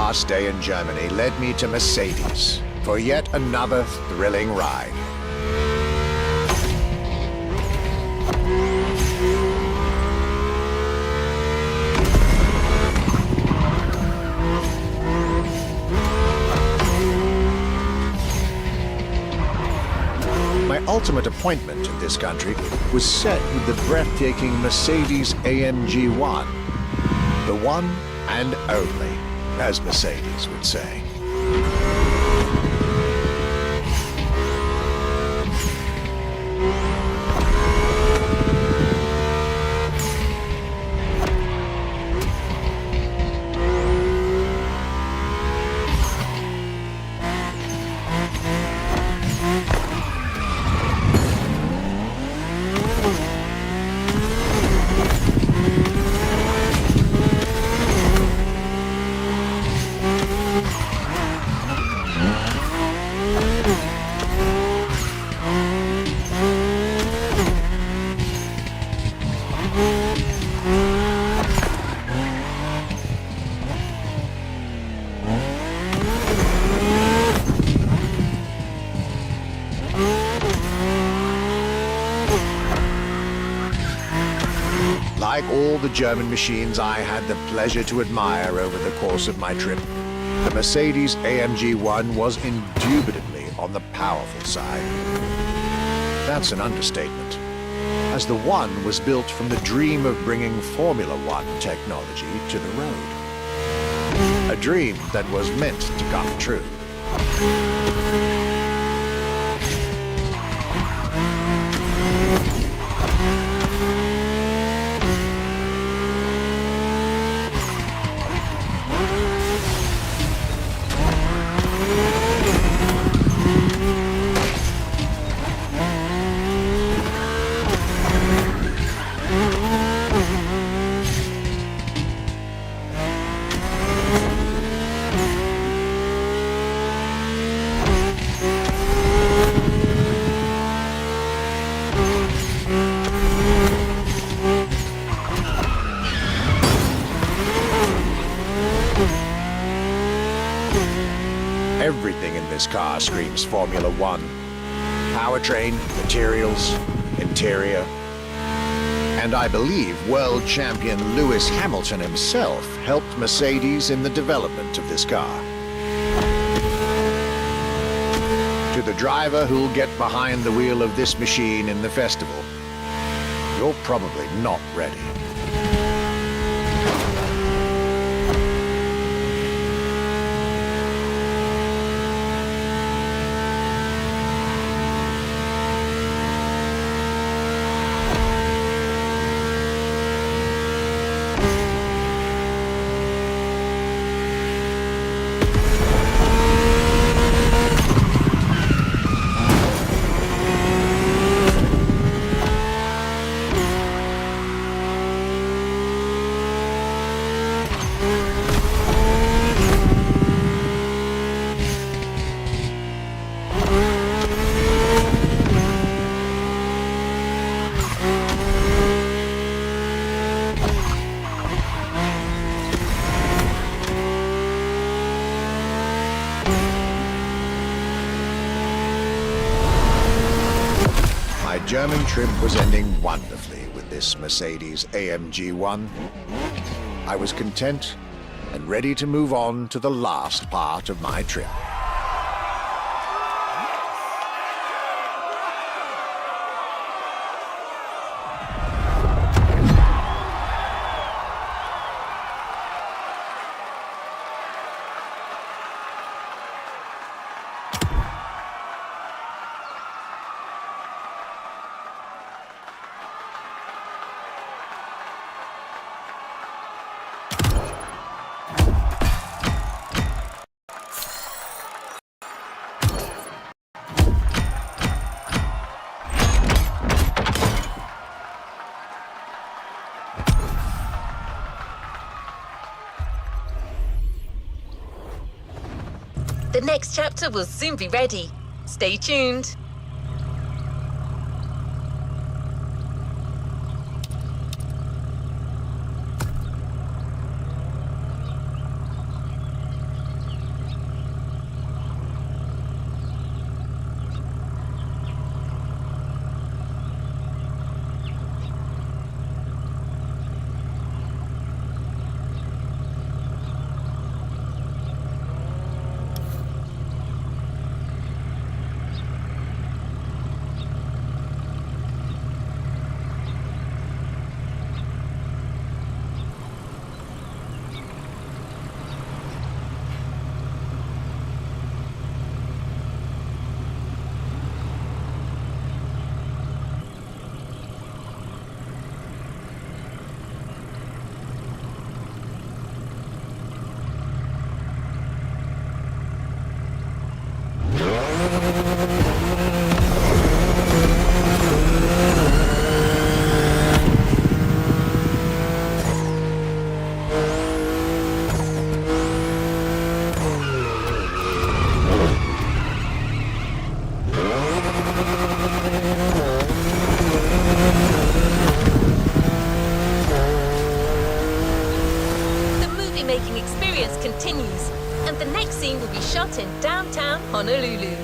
last day in Germany led me to Mercedes for yet another thrilling ride. My ultimate appointment in this country was set with the breathtaking Mercedes AMG 1. The one and only, as Mercedes would say. Like all the German machines I had the pleasure to admire over the course of my trip, the Mercedes AMG 1 was indubitably on the powerful side. That's an understatement, as the 1 was built from the dream of bringing Formula One technology to the road. A dream that was meant to come true. Everything in this car screams Formula One. Powertrain, materials, interior. And I believe world champion Lewis Hamilton himself helped Mercedes in the development of this car. To the driver who'll get behind the wheel of this machine in the festival, you're probably not ready. My German trip was ending wonderfully with this Mercedes AMG 1. I was content and ready to move on to the last part of my trip. The next chapter will soon be ready. Stay tuned. scene will be shot in downtown Honolulu.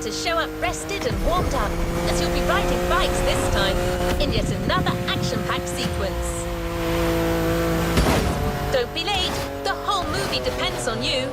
To show up rested and warmed up, as you'll be riding bikes this time, in yet another action-packed sequence. Don't be late, the whole movie depends on you.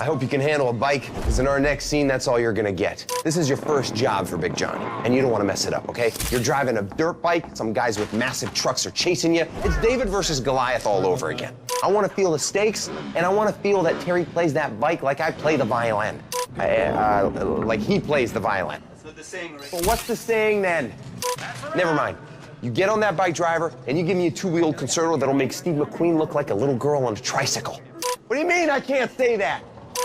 I hope you can handle a bike, because in our next scene, that's all you're gonna get. This is your first job for Big Johnny, and you don't want to mess it up, okay? You're driving a dirt bike, some guys with massive trucks are chasing you. It's David versus Goliath all over again. I want to feel the stakes, and I want to feel that Terry plays that bike like I play the violin. Like he plays the violin. That's not the saying, Rick. Well, what's the saying then? Never mind. You get on that bike, driver, and you give me a two-wheeled concerto that'll make Steve McQueen look like a little girl on a tricycle. What do you mean I can't say that?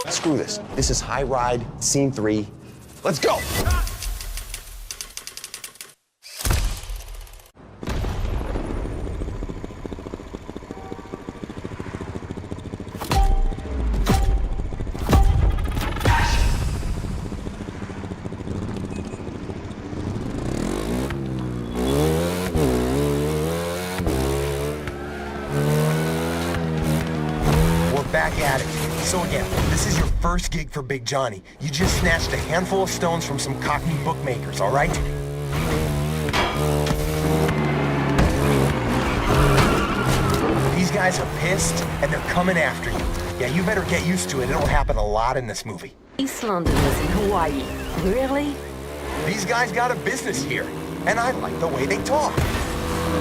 Screw this. This is High Ride, Scene 3. Let's go! Back at it. So again, this is your first gig for Big Johnny. You just snatched a handful of stones from some Cockney bookmakers, all right? These guys are pissed, and they're coming after you. Yeah, you better get used to it. It'll happen a lot in this movie. East London was in Hawaii. Really? These guys got a business here, and I like the way they talk.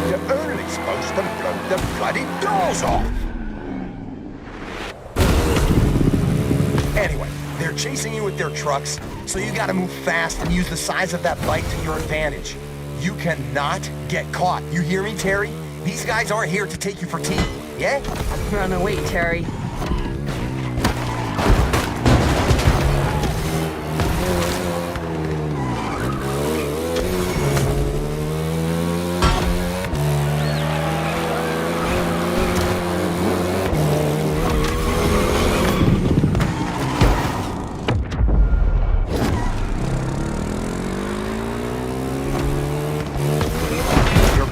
You're only supposed to blow the bloody doors off. Anyway, they're chasing you with their trucks, so you gotta move fast and use the size of that bike to your advantage. You cannot get caught. You hear me, Terry? These guys aren't here to take you for tea, yeah? Run away, Terry.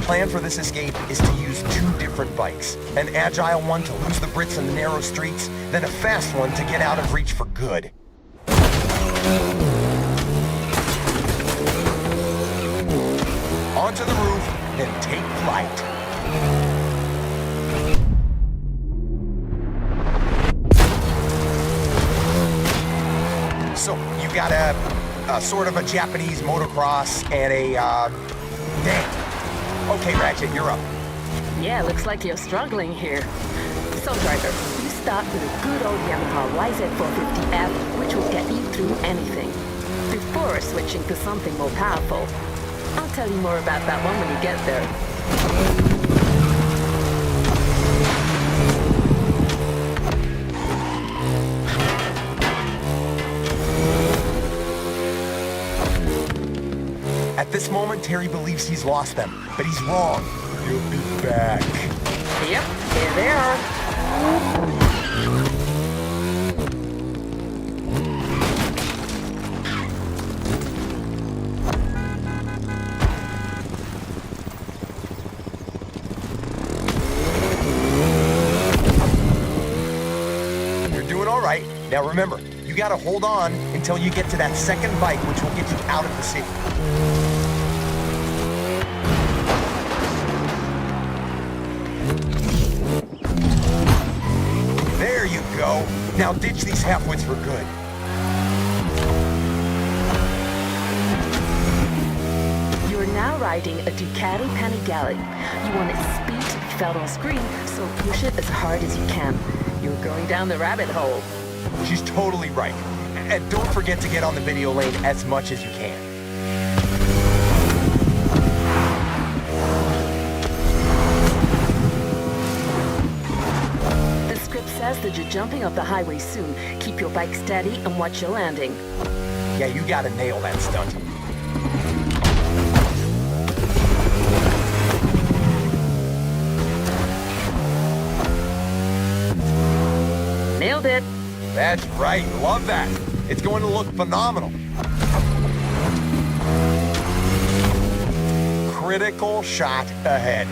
Plan for this escape is to use two different bikes. An agile one to lose the Brits in the narrow streets, then a fast one to get out of reach for good. Onto the roof, then take flight. So, you got a sort of a Japanese motocross and a, damn. Okay, Ratchet, you're up. Yeah, looks like you're struggling here. So, driver, you start with a good old Yamaha YZ450F, which will get you through anything, before switching to something more powerful. I'll tell you more about that one when you get there. At this moment, Terry believes he's lost them, but he's wrong. He'll be back. Yep, there they are. You're doing all right. Now remember, you gotta hold on until you get to that second bike, which will get you out of the city. There you go. Now ditch these half-wits for good. You're now riding a Ducati Panigale. You want its speed to be felt on screen, so push it as hard as you can. You're going down the rabbit hole. She's totally right. And don't forget to get on the video lane as much as you can. The script says that you're jumping off the highway soon. Keep your bike steady and watch your landing. Yeah, you gotta nail that stunt. Nailed it. That's right, love that. It's going to look phenomenal. Critical shot ahead.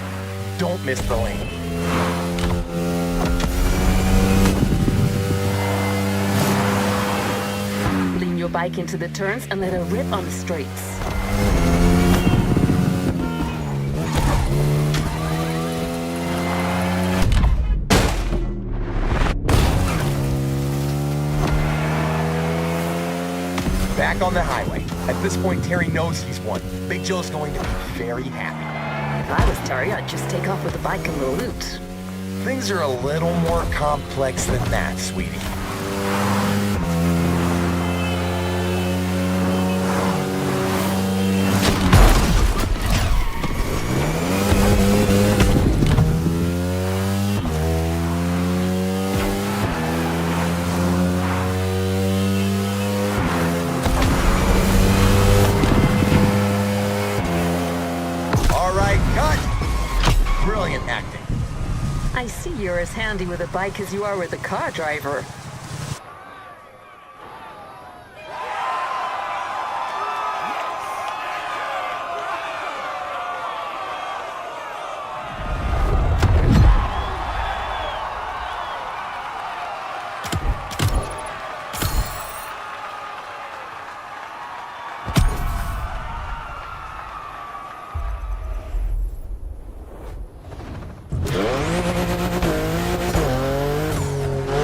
Don't miss the lane. Lean your bike into the turns and let her rip on the straights. back on the highway. At this point, Terry knows he's won. Big Joe's going to be very happy. If I was Terry, I'd just take off with the bike and the loot. Things are a little more complex than that, sweetie. All right, cut! Brilliant acting. I see you're as handy with a bike as you are with a car driver.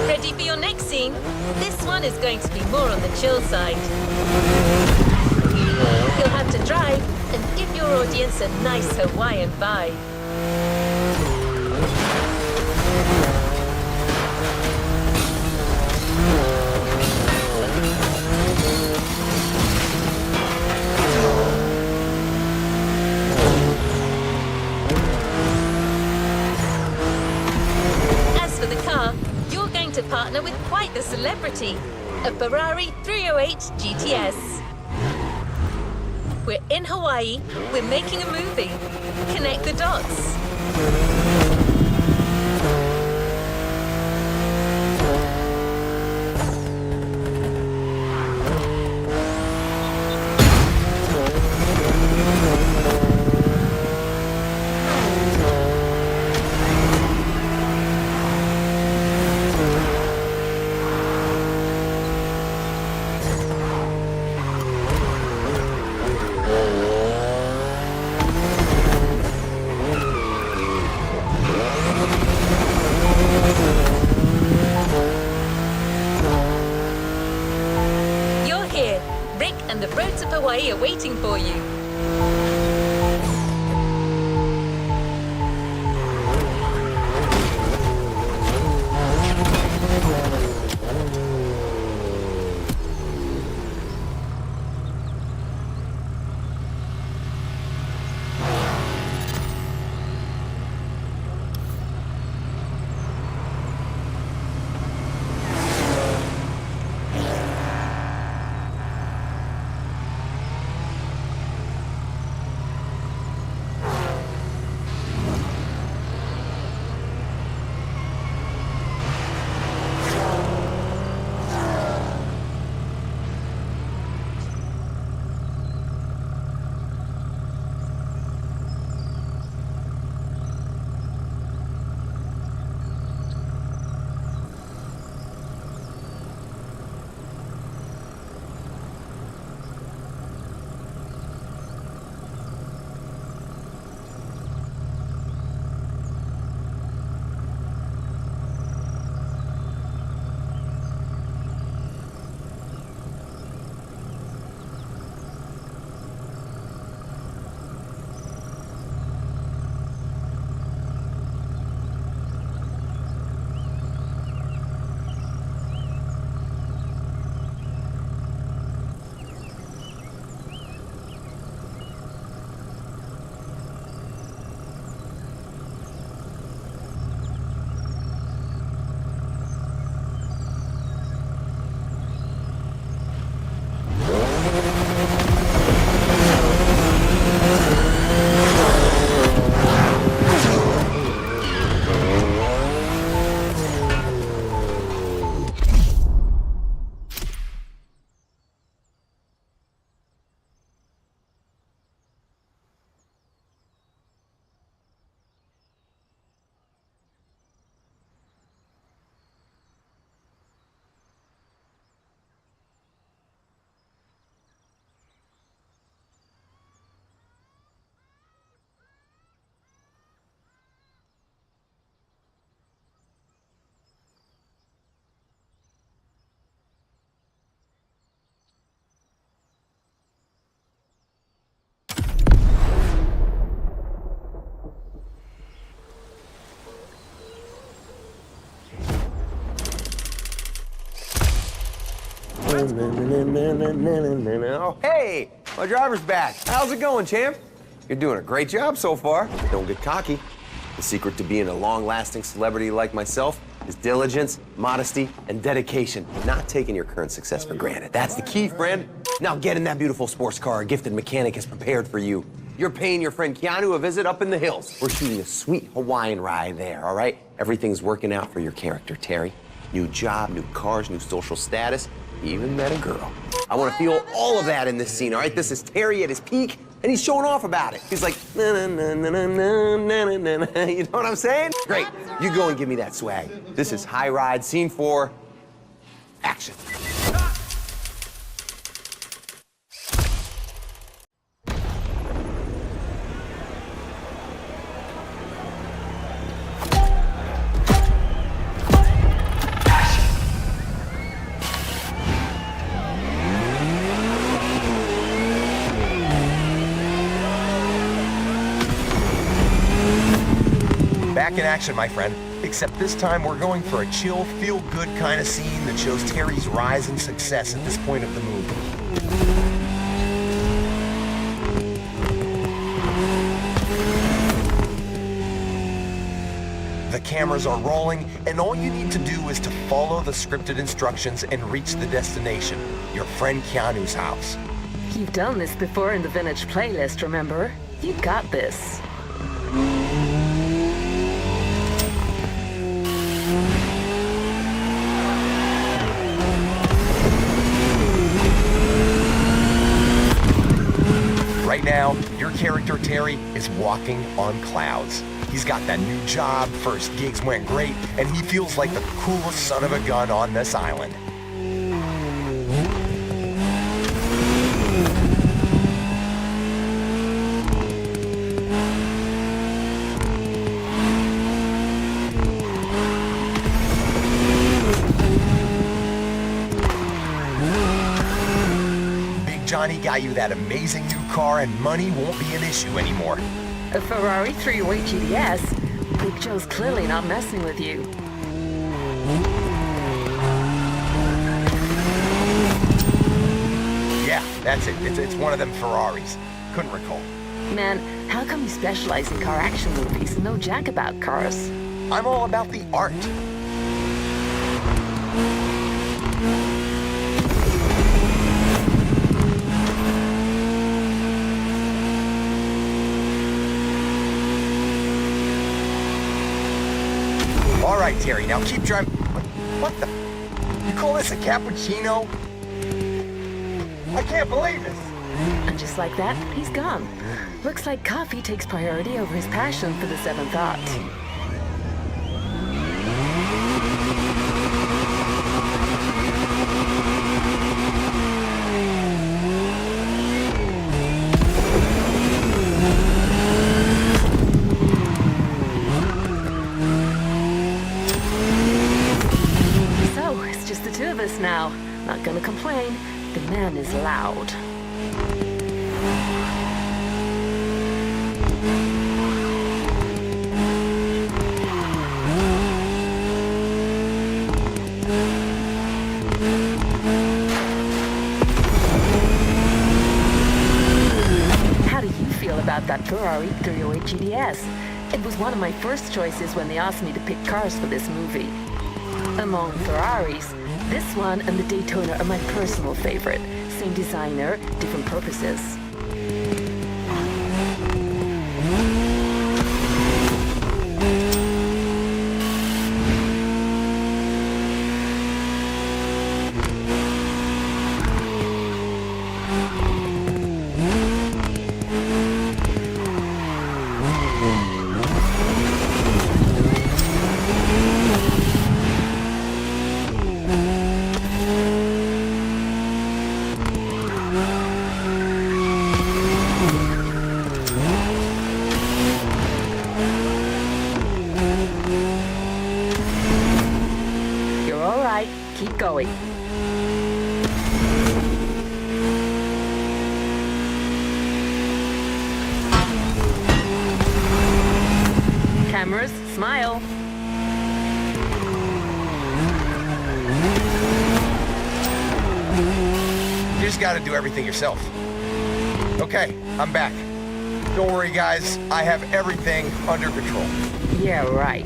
Ready for your next scene? This one is going to be more on the chill side. You'll have to drive and give your audience a nice Hawaiian vibe. As for the car, you're going to partner with quite the celebrity, a Ferrari 308 GTS. We're in Hawaii, we're making a movie. Connect the dots. You're here. Rick and the roads of Hawaii are waiting for you. Oh, hey, my driver's back. How's it going, champ? You're doing a great job so far. Don't get cocky. The secret to being a long-lasting celebrity like myself is diligence, modesty, and dedication. Not taking your current success for granted. That's the key, friend. Now get in that beautiful sports car a gifted mechanic has prepared for you. You're paying your friend Keanu a visit up in the hills. We're shooting a sweet Hawaiian ride there, all right? Everything's working out for your character, Terry. New job, new cars, new social status. He even met a girl. I want to feel all of that in this scene, all right? This is Terry at his peak, and he's showing off about it. He's like, na na na na na na na na na. You know what I'm saying? Great. You go and give me that swag. This is High Ride, Scene 4, action. Back in action, my friend. Except this time we're going for a chill, feel-good kind of scene that shows Terry's rise in success at this point of the movie. The cameras are rolling, and all you need to do is to follow the scripted instructions and reach the destination, your friend Keanu's house. You've done this before in the Vintage playlist, remember? You got this. Right now, your character, Terry, is walking on clouds. He's got that new job, first gigs went great, and he feels like the coolest son of a gun on this island. Johnny got you that amazing new car, and money won't be an issue anymore. A Ferrari 308 GTS? Big Joe's clearly not messing with you. Yeah, that's it. It's one of them Ferraris. Couldn't recall. Man, how come you specialize in car action movies and know jack about cars? I'm all about the art. All right, Terry, now keep driving. What the? You call this a cappuccino? I can't believe this. And just like that, he's gone. Looks like coffee takes priority over his passion for the seventh art. Now, not gonna complain. The man is loud. How do you feel about that Ferrari 308 GTS? It was one of my first choices when they asked me to pick cars for this movie. Among Ferraris, this one and the Daytona are my personal favorite. Same designer, different purposes. Keep going. Cameras, smile. You just gotta do everything yourself. Okay, I'm back. Don't worry, guys. I have everything under control. Yeah, right.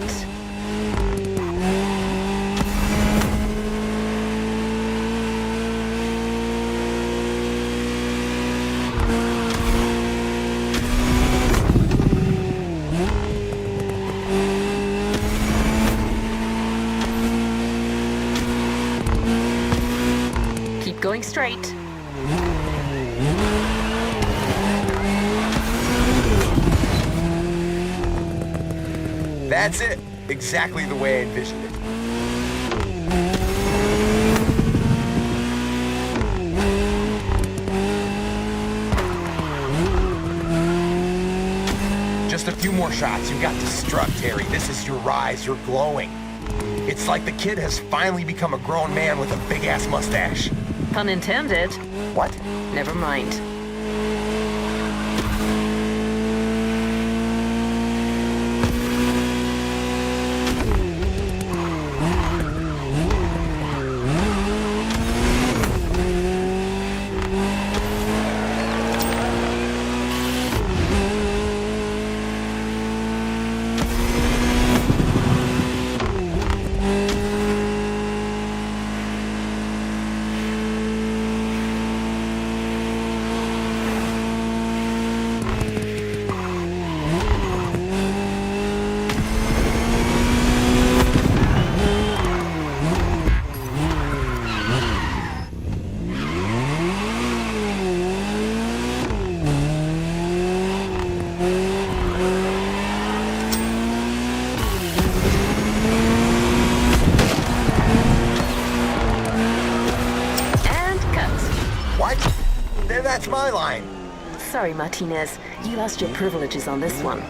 Keep going straight. That's it. Exactly the way I envisioned it. Just a few more shots. You got to strut, Terry. This is your rise. You're glowing. It's like the kid has finally become a grown man with a big-ass mustache. Pun intended. What? Never mind. That's my line. Sorry, Martinez. You lost your privileges on this one.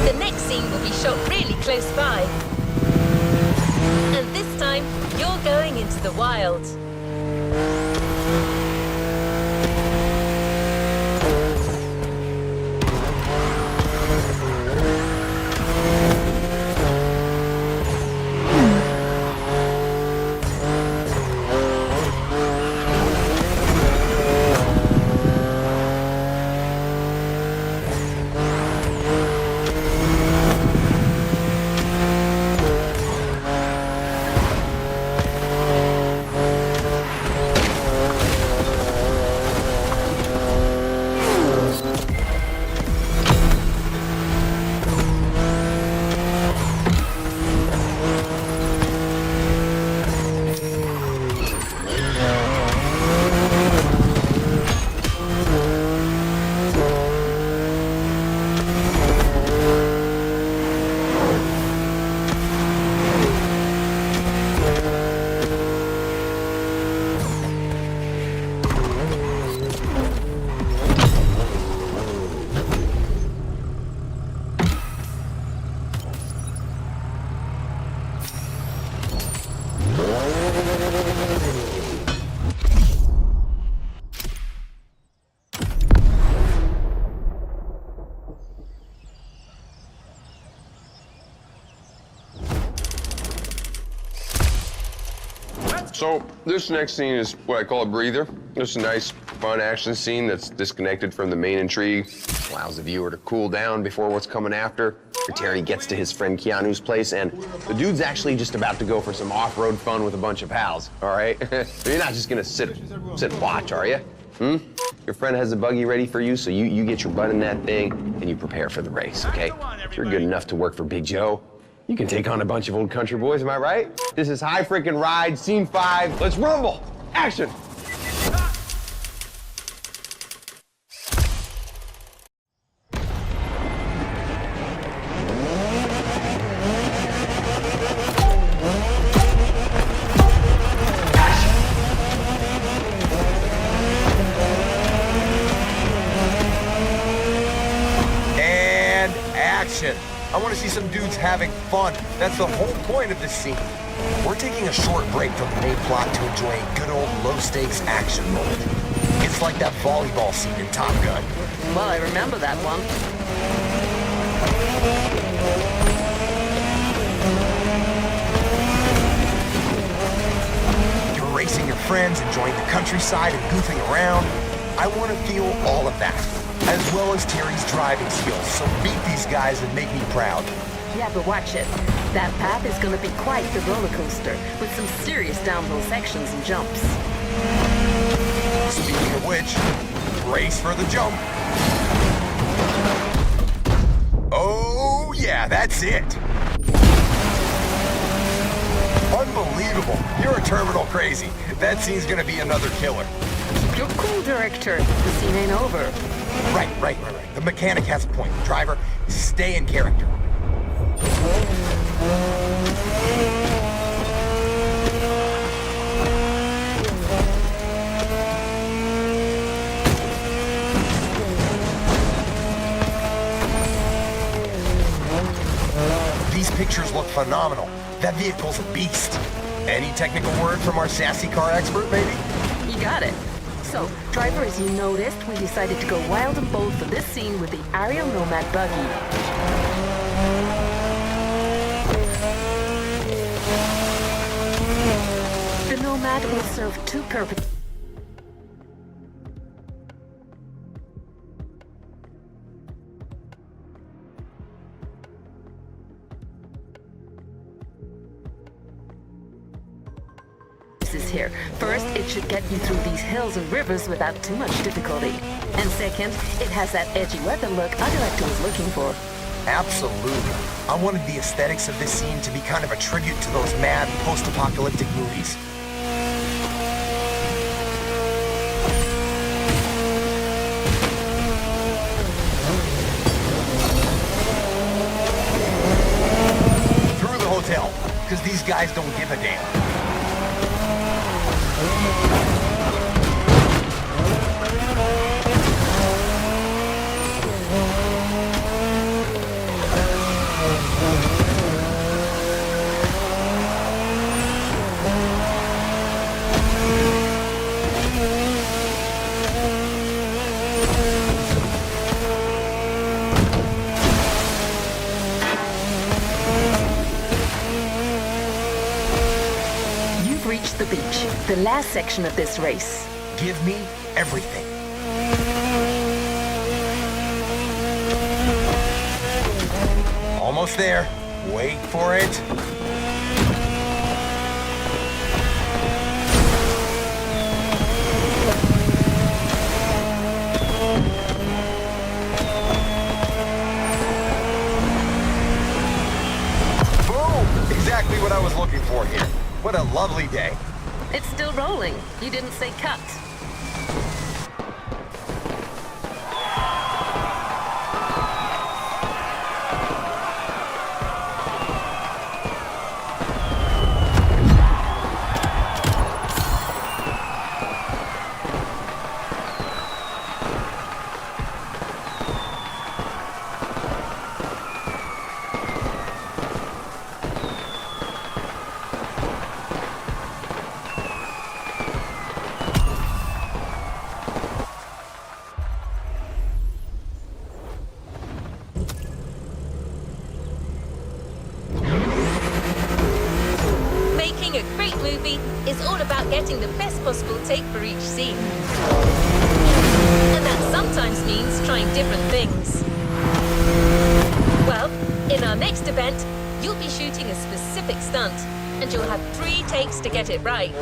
The next scene will be shot really close by. And this time, you're going into the wild. So this next scene is what I call a breather. It's a nice, fun action scene that's disconnected from the main intrigue. Allows the viewer to cool down before what's coming after. Terry gets to his friend Keanu's place, and the dude's actually just about to go for some off-road fun with a bunch of pals, all right? You're not just gonna sit and watch, are you? Your friend has a buggy ready for you, so you get your butt in that thing, and you prepare for the race, okay? If you're good enough to work for Big Joe, you can take on a bunch of old country boys, am I right? This is High Frickin' Ride, Scene 5. Let's rumble! Action! action. I want to see some dudes having fun. That's the whole point of this scene. We're taking a short break from the main plot to enjoy a good old low-stakes action moment. It's like that volleyball scene in Top Gun. Well, I remember that one. You're racing your friends, enjoying the countryside and goofing around. I want to feel all of that, as well as Terry's driving skills, so beat these guys and make me proud. Yeah, but watch it. That path is gonna be quite the roller coaster, with some serious downhill sections and jumps. Speaking of which, brace for the jump. Oh, yeah, that's it. Unbelievable. You're a terminal crazy. That scene's gonna be another killer. You're cool, director. The scene ain't over. Right. The mechanic has a point. Driver, stay in character. These pictures look phenomenal. That vehicle's a beast. Any technical word from our sassy car expert, maybe? You got it. So, driver, as you noticed, we decided to go wild and bold for this scene with the Ariel Nomad buggy. The Nomad will serve two purposes. Here. First, it should get you through these hills and rivers without too much difficulty. And second, it has that edgy weather look our director was looking for. Absolutely. I wanted the aesthetics of this scene to be kind of a tribute to those mad post-apocalyptic movies. Through the hotel, because these guys don't give a damn. The beach, the last section of this race. Give me everything. Almost there. Wait for it. Boom! Exactly what I was looking for here. What a lovely day. It's still rolling. You didn't say cut. Making a great movie is all about getting the best possible take for each scene. And that sometimes means trying different things. Well, in our next event, you'll be shooting a specific stunt, and you'll have 3 takes to get it right.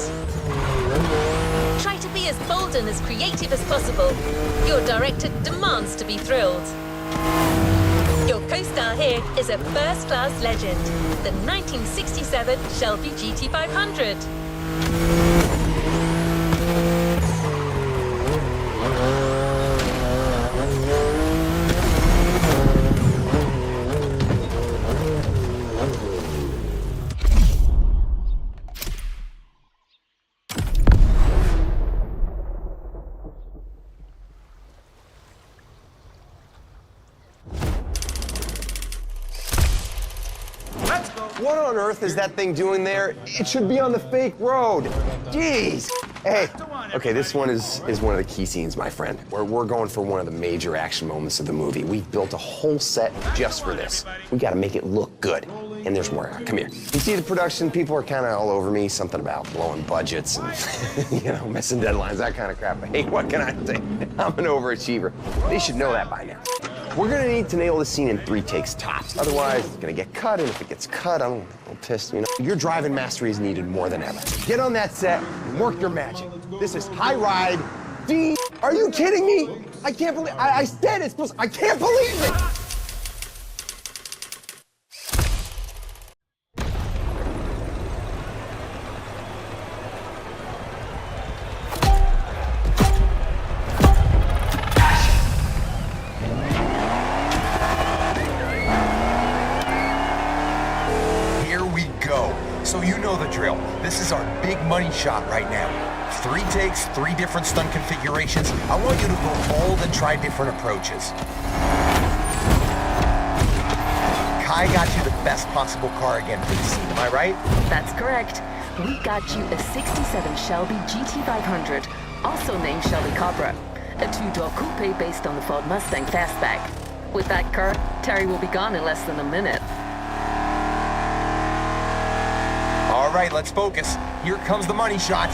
Try to be as bold and as creative as possible. Your director demands to be thrilled. Your co-star here is a first-class legend, the 1967 Shelby GT500. What on earth is that thing doing there? It should be on the fake road. Jeez. Hey, okay, this one is one of the key scenes, my friend. We're going for one of the major action moments of the movie. We've built a whole set just for this. We gotta make it look good. And there's more. Come here. You see the production, people are kind of all over me. Something about blowing budgets and, you know, missing deadlines, that kind of crap. But hey, what can I say? I'm an overachiever. They should know that by now. We're gonna need to nail the scene in 3 takes tops. Otherwise, it's gonna get cut, and if it gets cut, I'm pissed, you know? Your driving mastery is needed more than ever. Get on that set and work your magic. This is High Ride D. Are you kidding me? I can't believe, I said it's supposed, I can't believe it! So you know the drill. This is our big money shot right now. 3 takes, 3 different stunt configurations. I want you to go bold and try different approaches. Kai got you the best possible car again for the scene, am I right? That's correct. We got you a 67 Shelby GT500, also named Shelby Cobra, a 2-door coupe based on the Ford Mustang Fastback. With that car, Terry will be gone in less than a minute. All right, let's focus. Here comes the money shot.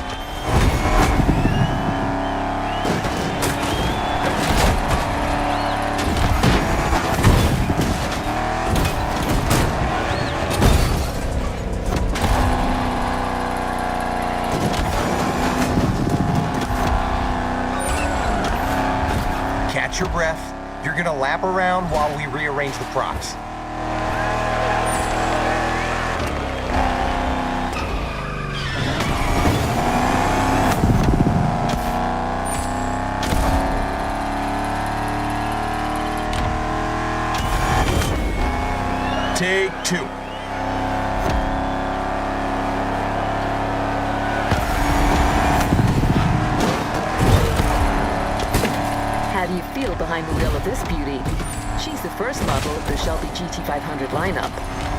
Catch your breath. You're gonna lap around while we rearrange the props. Take 2. How do you feel behind the wheel of this beauty? She's the first model of the Shelby GT500 lineup.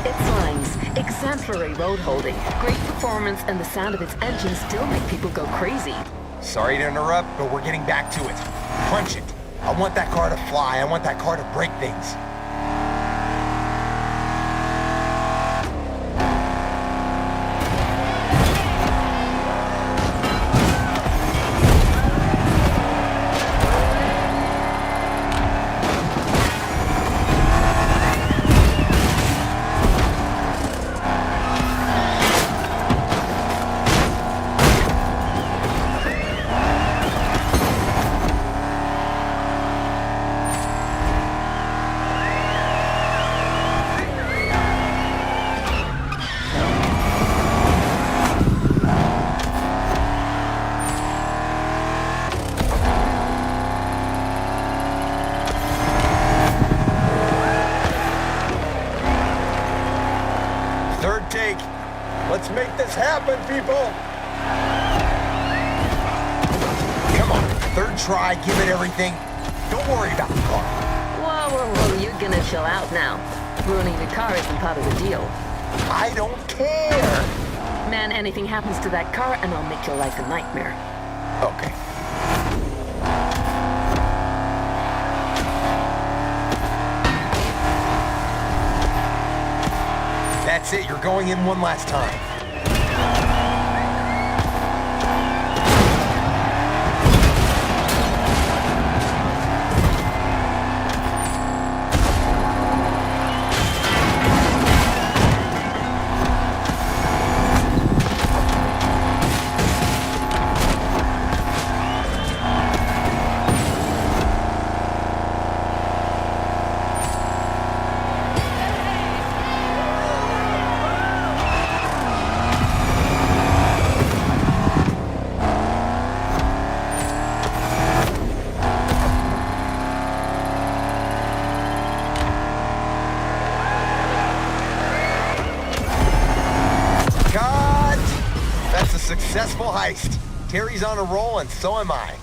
Its lines, exemplary road holding, great performance, and the sound of its engine still make people go crazy. Sorry to interrupt, but we're getting back to it. Punch it. I want that car to fly. I want that car to break things. Take. Let's make this happen, people! Come on, 3rd try, give it everything. Don't worry about the car. Whoa, you're gonna chill out now. Ruining the car isn't part of the deal. I don't care! Man, anything happens to that car and I'll make your life a nightmare. Okay. That's it, you're going in one last time. Successful heist. Terry's on a roll and so am I.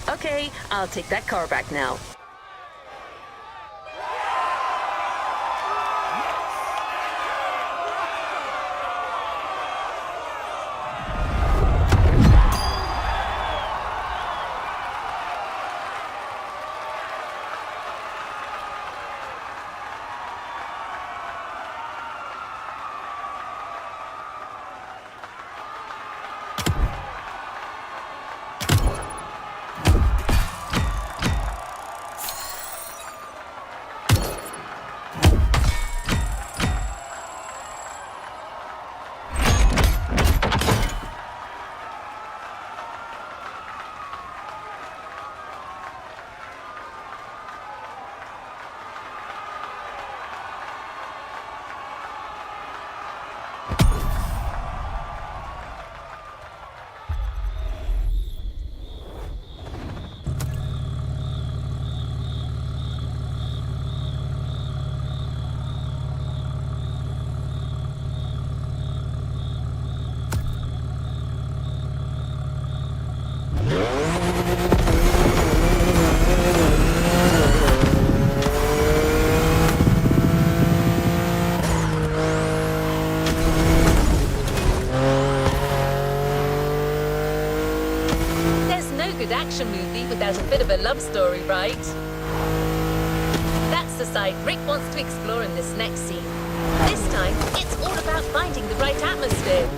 Okay, I'll take that car back now. action movie without a bit of a love story, right? That's the side Rick wants to explore in this next scene. This time, it's all about finding the right atmosphere.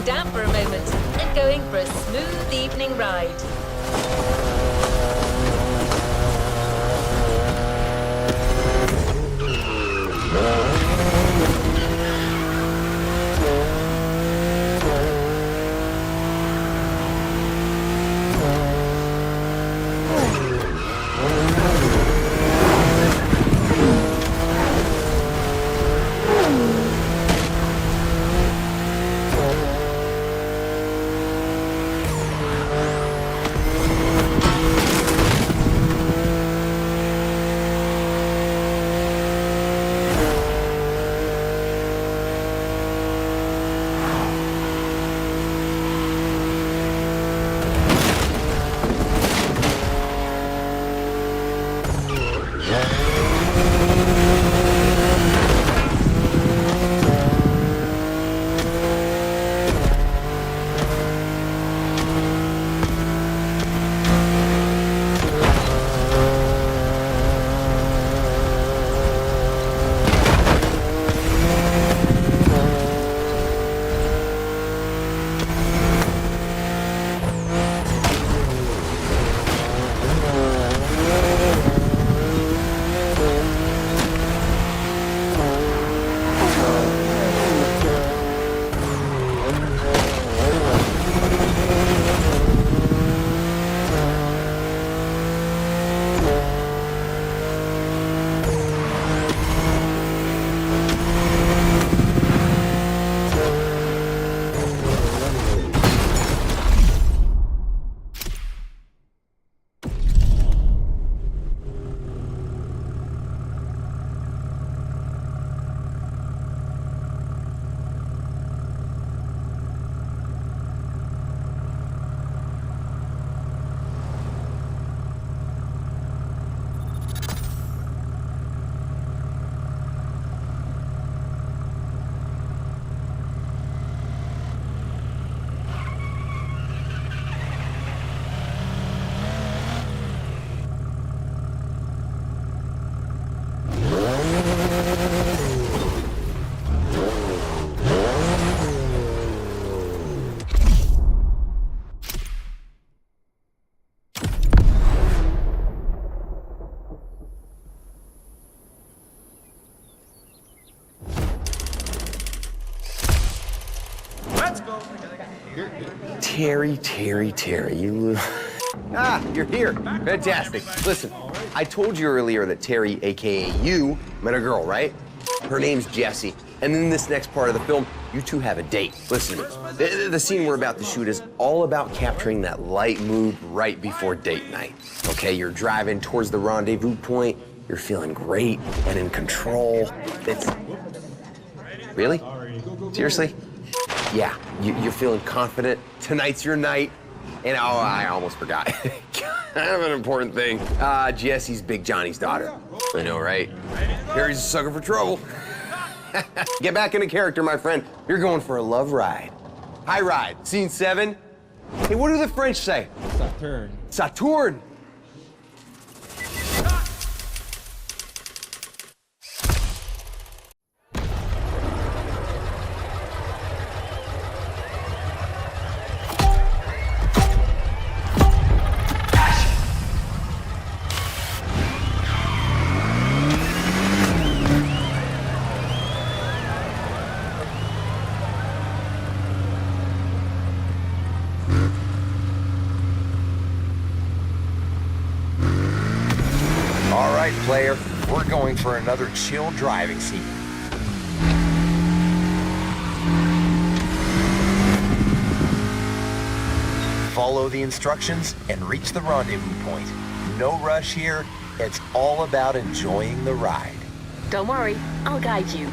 Down for a moment and going for a smooth evening ride. Terry, you... you're here. Fantastic. Listen, I told you earlier that Terry, AKA you, met a girl, right? Her name's Jessie. And in this next part of the film, you two have a date. Listen, the scene we're about to shoot is all about capturing that light mood right before date night. Okay, you're driving towards the rendezvous point. You're feeling great and in control. It's... Really? Seriously? Yeah, you're feeling confident. Tonight's your night. And oh, I almost forgot. kind of an important thing. Jesse's Big Johnny's daughter. I know, right? Harry's a sucker for trouble. Get back into character, my friend. You're going for a love ride. High ride, scene 7. Hey, what do the French say? Saturn. Saturn. All right, player, we're going for another chill driving scene. Follow the instructions and reach the rendezvous point. No rush here. It's all about enjoying the ride. Don't worry, I'll guide you.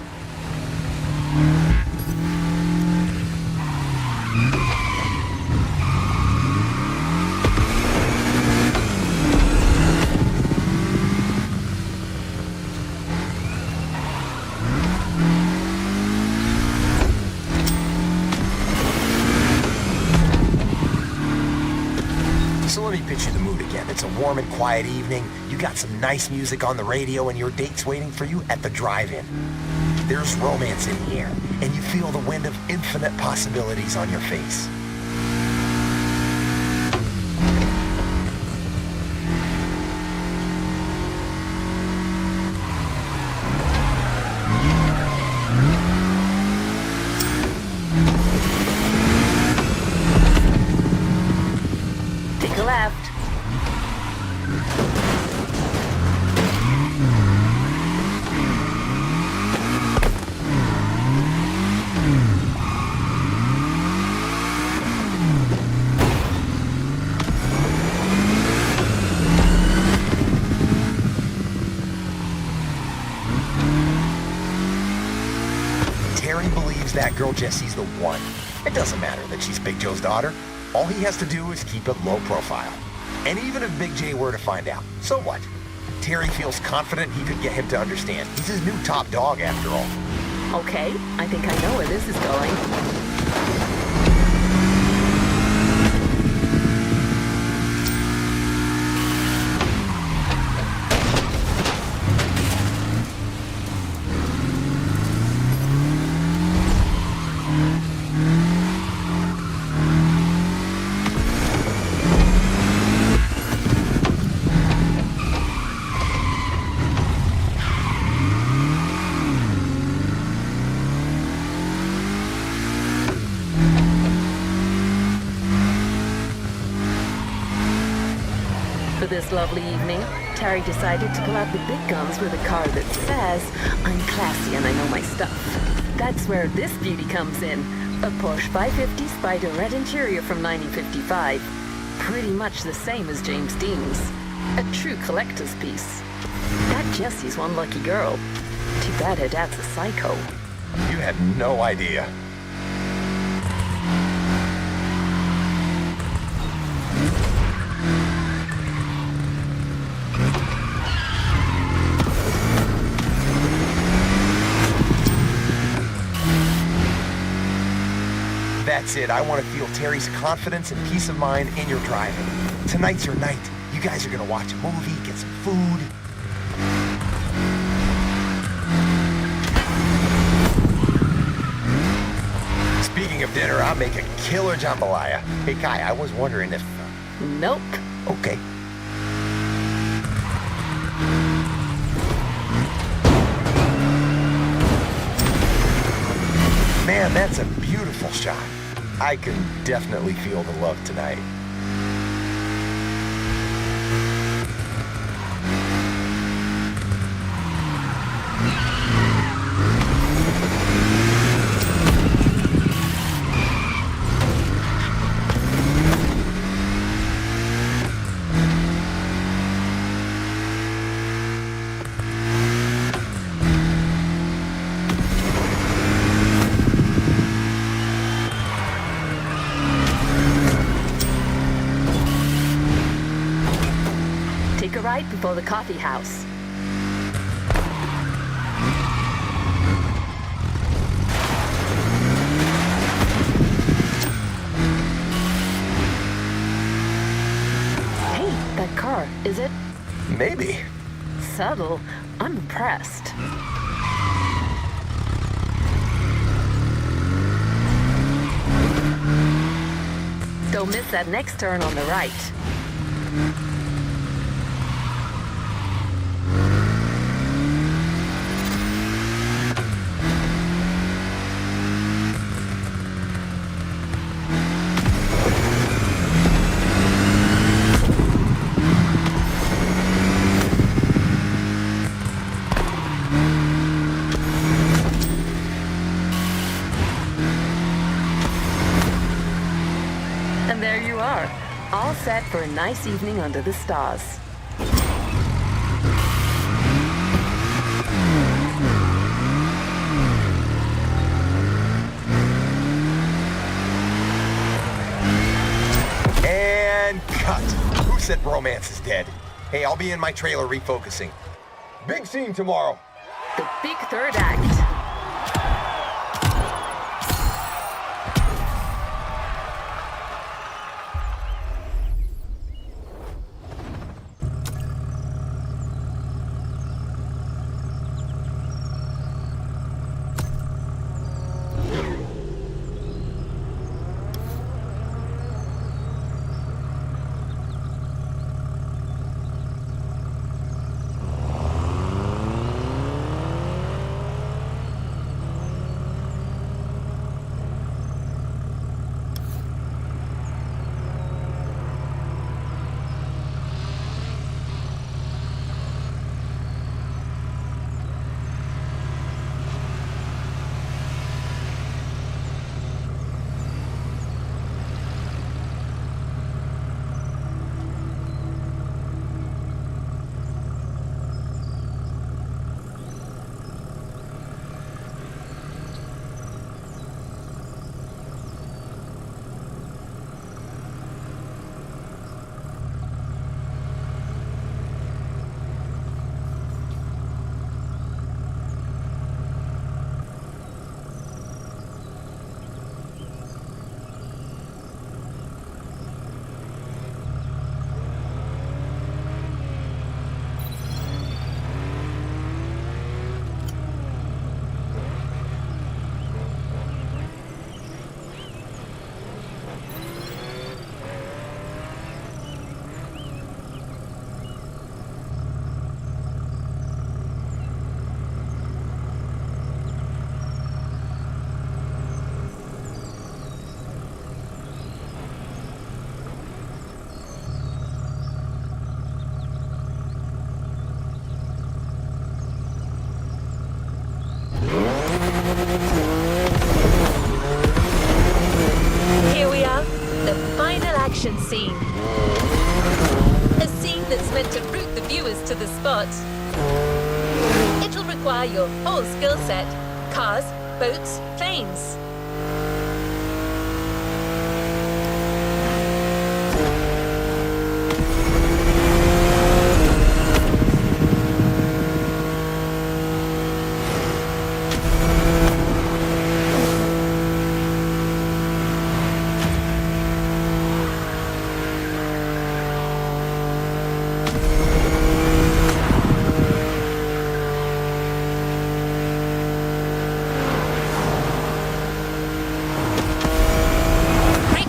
So let me pitch you the mood again. It's a warm and quiet evening. You got some nice music on the radio and your date's waiting for you at the drive-in. There's romance in the air, and you feel the wind of infinite possibilities on your face. Take a left. Terry believes that girl Jesse's the one. It doesn't matter that she's Big Joe's daughter. All he has to do is keep it low profile. And even if Big J were to find out, so what? Terry feels confident he could get him to understand. He's his new top dog after all. Okay, I think I know where this is going. For this lovely evening, Terry decided to pull out the big guns with a car that says, "I'm classy and I know my stuff." That's where this beauty comes in. A Porsche 550 Spider red interior from 1955. Pretty much the same as James Dean's. A true collector's piece. That Jessie's one lucky girl. Too bad her dad's a psycho. You had no idea. That's it. I want to feel Terry's confidence and peace of mind in your driving. Tonight's your night. You guys are going to watch a movie, get some food. Speaking of dinner, I'll make a killer jambalaya. Hey, Kai, I was wondering if... Nope. Okay. Man, that's a beautiful shot. I can definitely feel the love tonight. for the coffee house. Hey, that car, is it? Maybe. Subtle. I'm impressed. Don't miss that next turn on the right. And there you are, all set for a nice evening under the stars. And cut. Who said romance is dead? Hey, I'll be in my trailer refocusing. Big scene tomorrow. The big third act. Here we are, the final action scene. A scene that's meant to route the viewers to the spot. It'll require your whole skill set: cars, boats, planes.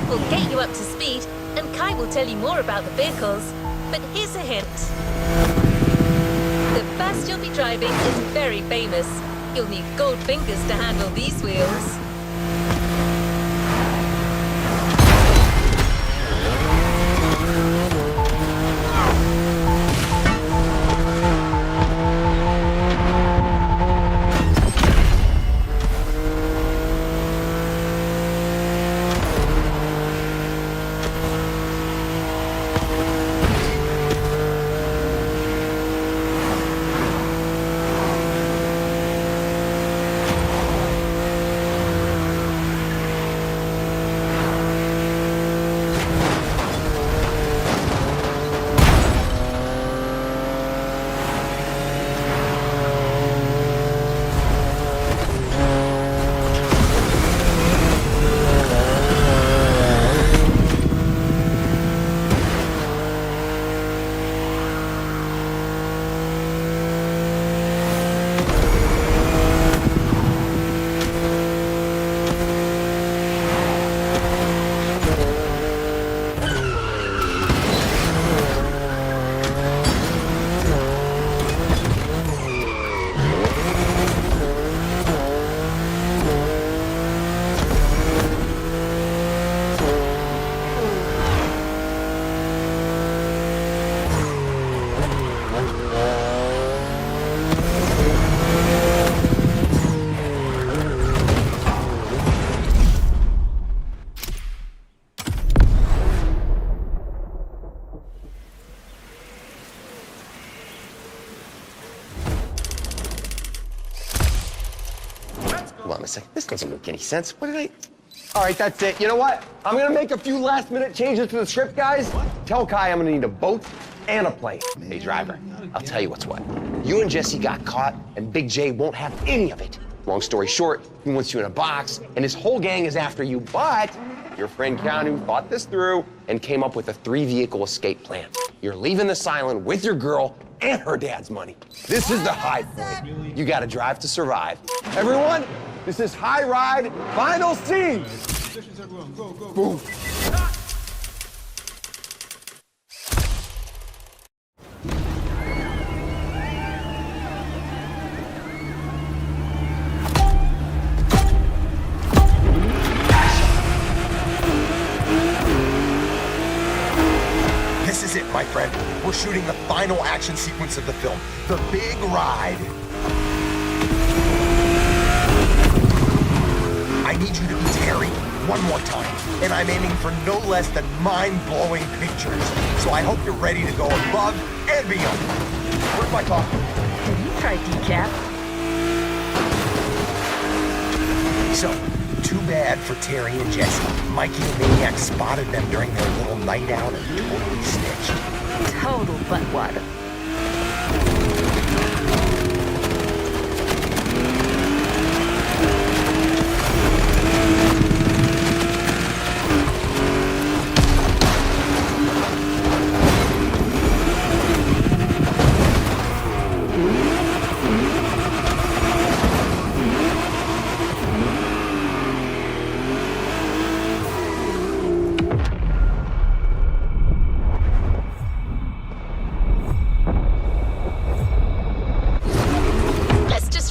Will get you up to speed, and Kai will tell you more about the vehicles. But here's a hint. The bus you'll be driving is very famous. You'll need gold fingers to handle these wheels. Hold on a second. This doesn't make any sense. What did I... All right, that's it. You know what? I'm gonna make a few last-minute changes to the script, guys. Tell Kai I'm gonna need a boat and a plane. Hey, driver, I'll tell you what's what. You and Jesse got caught, and Big J won't have any of it. Long story short, he wants you in a box, and his whole gang is after you, but your friend Keanu thought this through and came up with a 3-vehicle escape plan. You're leaving this island with your girl and her dad's money. This is the high point. You gotta drive to survive. Everyone, this is High Ride Final Scene. Boom. This is it, my friend. We're shooting the final action sequence of the film, the big ride. I need you to be Terry one more time, and I'm aiming for no less than mind-blowing pictures. So I hope you're ready to go above and beyond. Where's my coffee? Can you try decaf? So, too bad for Terry and Jesse. Mikey and Maniac spotted them during their little night out and totally snitched. Total buttwater.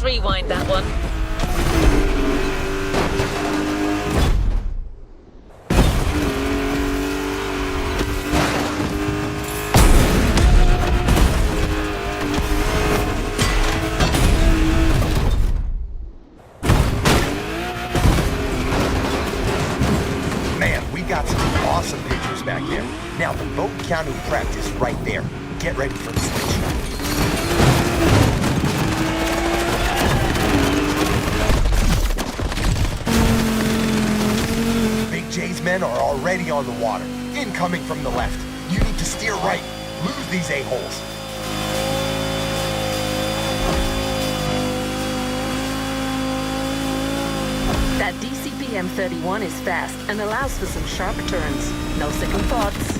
Rewind that one. Man, we got some awesome pictures back there. Now, the boat Keanu prepped is right there. Get ready for the switch. Jay's men are already on the water, incoming from the left. You need to steer right. Lose these a-holes. That DCP M31 is fast and allows for some sharp turns. No second thoughts.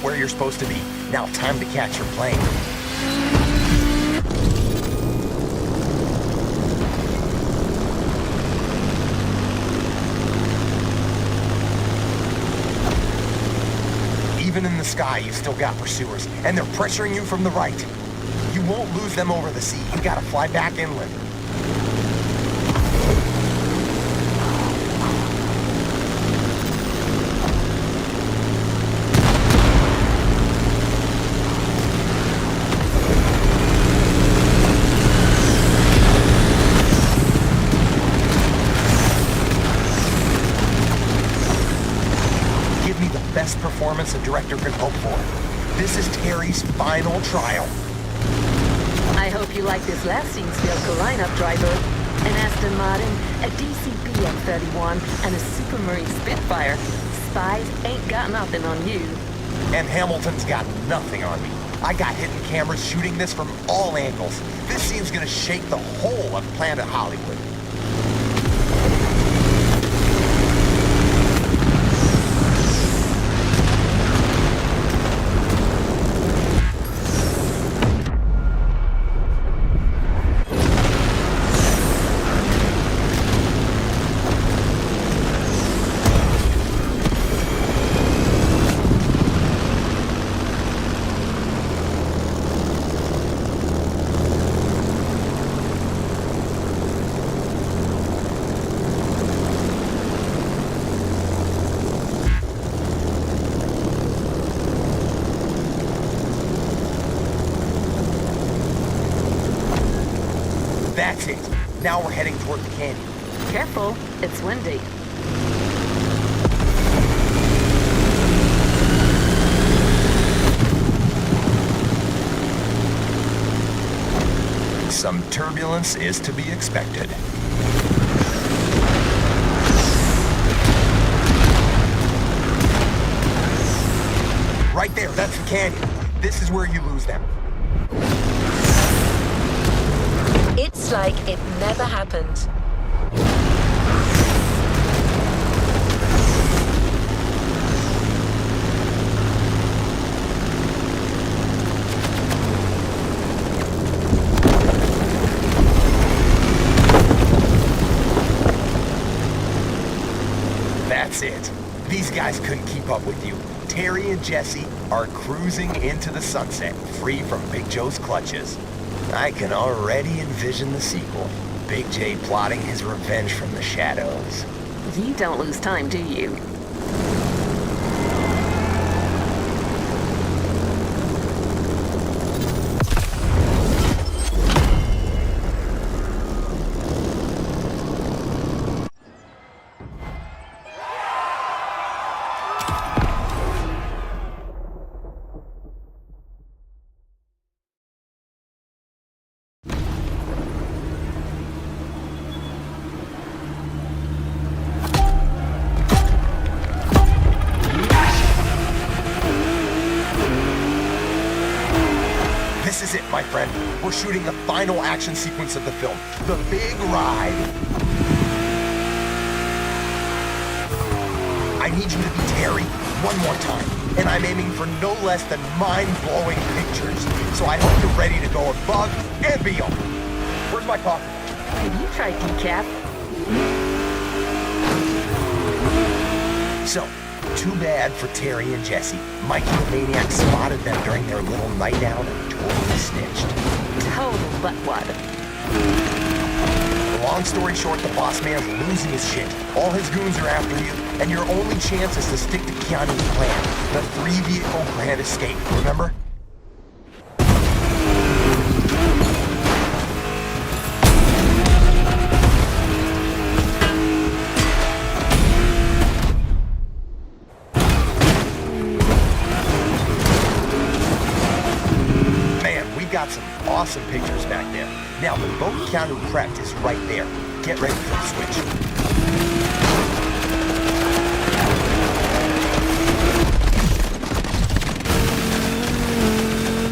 Where you're supposed to be. Now, time to catch your plane. Even in the sky, you still got pursuers, and they're pressuring you from the right. You won't lose them over the sea. You gotta fly back inland. Best performance a director could hope for. This is Terry's final trial. I hope you like this last scene's vehicle lineup, driver. An Aston Martin, a DCP M31, and a Supermarine Spitfire. Spies ain't got nothing on you. And Hamilton's got nothing on me. I got hidden cameras shooting this from all angles. This scene's gonna shake the whole of Planet Hollywood. That's it. Now we're heading toward the canyon. Careful, it's windy. Some turbulence is to be expected. Right there, that's the canyon. This is where you lose them. It's like it never happened. That's it. These guys couldn't keep up with you. Terry and Jesse are cruising into the sunset, free from Big Joe's clutches. I can already envision the sequel. Big J plotting his revenge from the shadows. You don't lose time, do you? This is it, my friend. We're shooting the final action sequence of the film. The big ride. I need you to be Terry one more time. And I'm aiming for no less than mind-blowing pictures. So I hope you're ready to go above and beyond. Where's my coffee? Have you tried decaf? So, too bad for Terry and Jesse. Mikey the Maniac spotted them during their little night out and totally snitched. Total buttwad. Long story short, the boss man's losing his shit. All his goons are after you, and your only chance is to stick to Keanu's plan. The 3-vehicle grand escape, remember? Got some awesome pictures back there. Now, the boat Keanu prepped is right there. Get ready for the switch.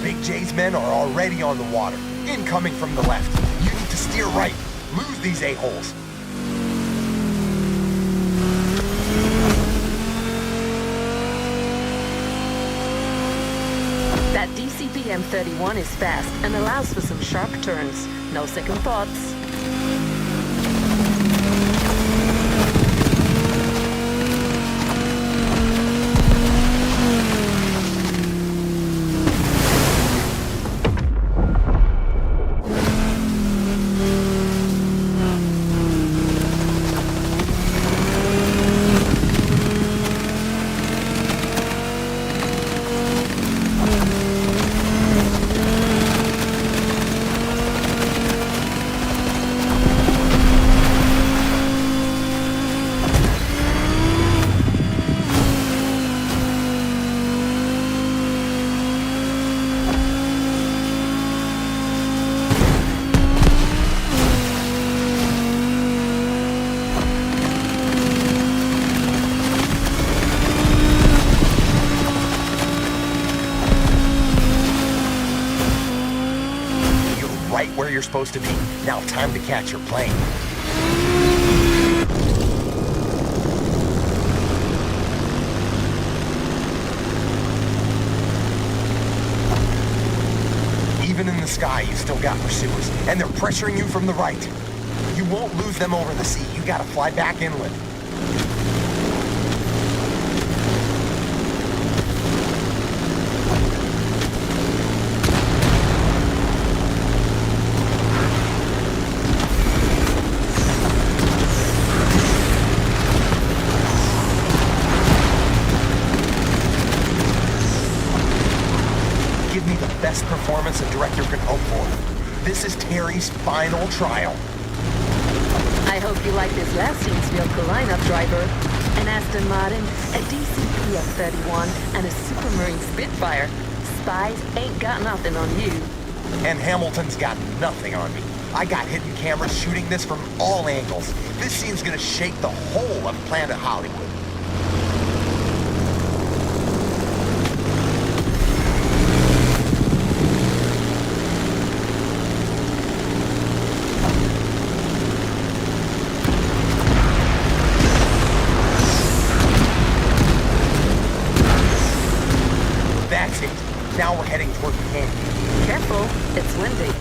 Big J's men are already on the water, incoming from the left. You need to steer right. Lose these a-holes. That DCP M31 is fast and allows for some sharp turns. No second thoughts. Where you're supposed to be. Now time to catch your plane. Even in the sky, you still got pursuers, and they're pressuring you from the right. You won't lose them over the sea. You gotta fly back inland. Give me the best performance a director can hope for. This is Terry's final trial. I hope you like this last scene's vehicle lineup, driver. An Aston Martin, a DCP F-31, and a Supermarine Spitfire. Spies ain't got nothing on you. And Hamilton's got nothing on me. I got hidden cameras shooting this from all angles. This scene's gonna shake the whole of Planet Hollywood. That's it. Now we're heading toward the canyon. Careful, it's windy.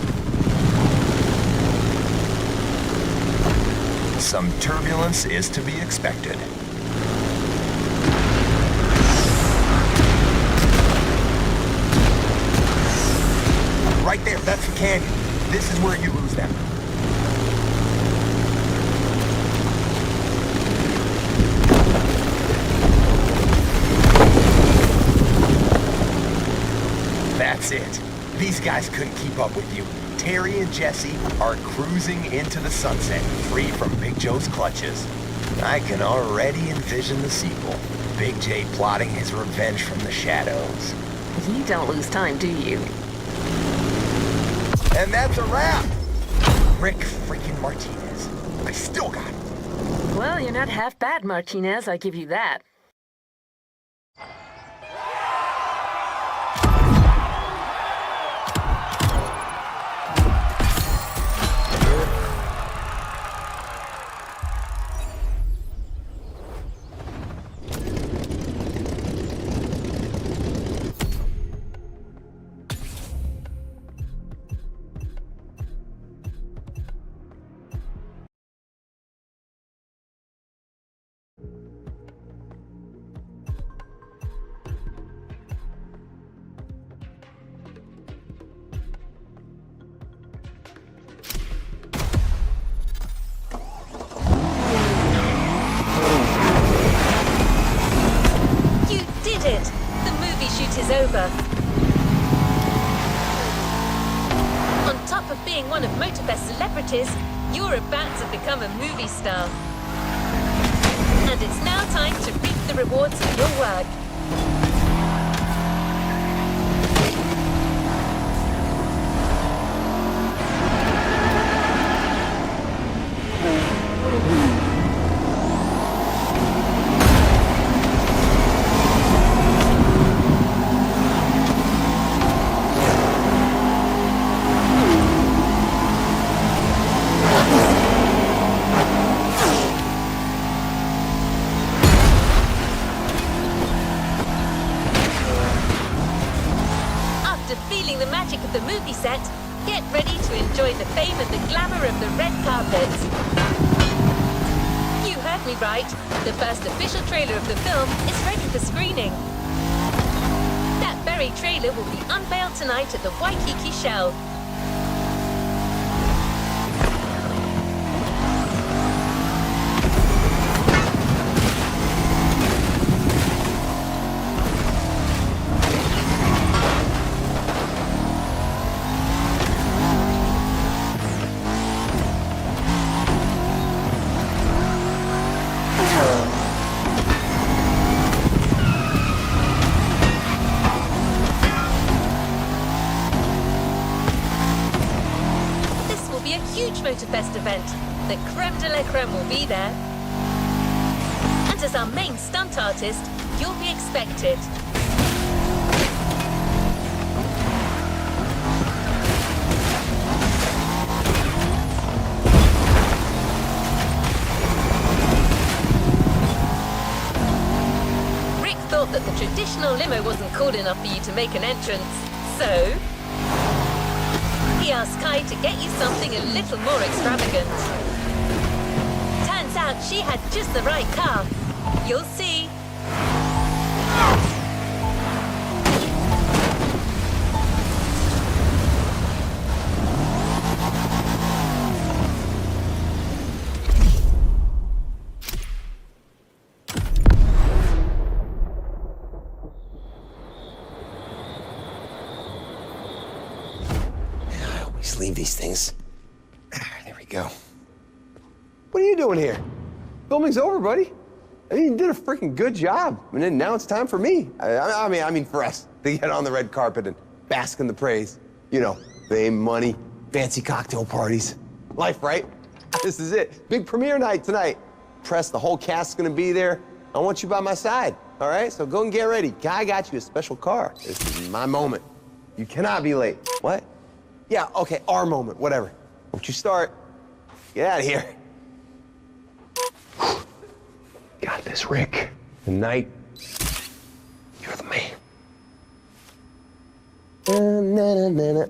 Some turbulence is to be expected. Right there, that's the canyon. This is where you lose them. That's it. These guys couldn't keep up with you. Terry and Jesse are cruising into the sunset, free from Big Joe's clutches. I can already envision the sequel. Big J plotting his revenge from the shadows. You don't lose time, do you? And that's a wrap! Rick freaking Martinez. I still got it. Well, you're not half bad, Martinez, I give you that. Is over. On top of being one of Motorfest celebrities, you're about to become a movie star. And it's now time to reap the rewards of your work. Feeling the magic of the movie set, get ready to enjoy the fame and the glamour of the red carpet. You heard me right. The first official trailer of the film is ready for screening. That very trailer will be unveiled tonight at the Waikiki Shell. Huge Motorfest event. The creme de la creme will be there. And as our main stunt artist, you'll be expected. Rick thought that the traditional limo wasn't cool enough for you to make an entrance, so he asked Kai to get you something a little more extravagant. Turns out she had just the right car. You'll see. just leave these things. There we go. What are you doing here? Filming's over, buddy. I mean, you did a freaking good job. And then now it's time for me. I mean, for us to get on the red carpet and bask in the praise. You know, fame, money, fancy cocktail parties. Life, right? This is it. Big premiere night tonight. Press, the whole cast's gonna be there. I want you by my side, all right? So go and get ready. Guy got you a special car. This is my moment. You cannot be late. What? Yeah, okay, our moment, whatever. Don't you start. Get out of here. Got this, Rick. Tonight, you're the man. Na-na-na-na.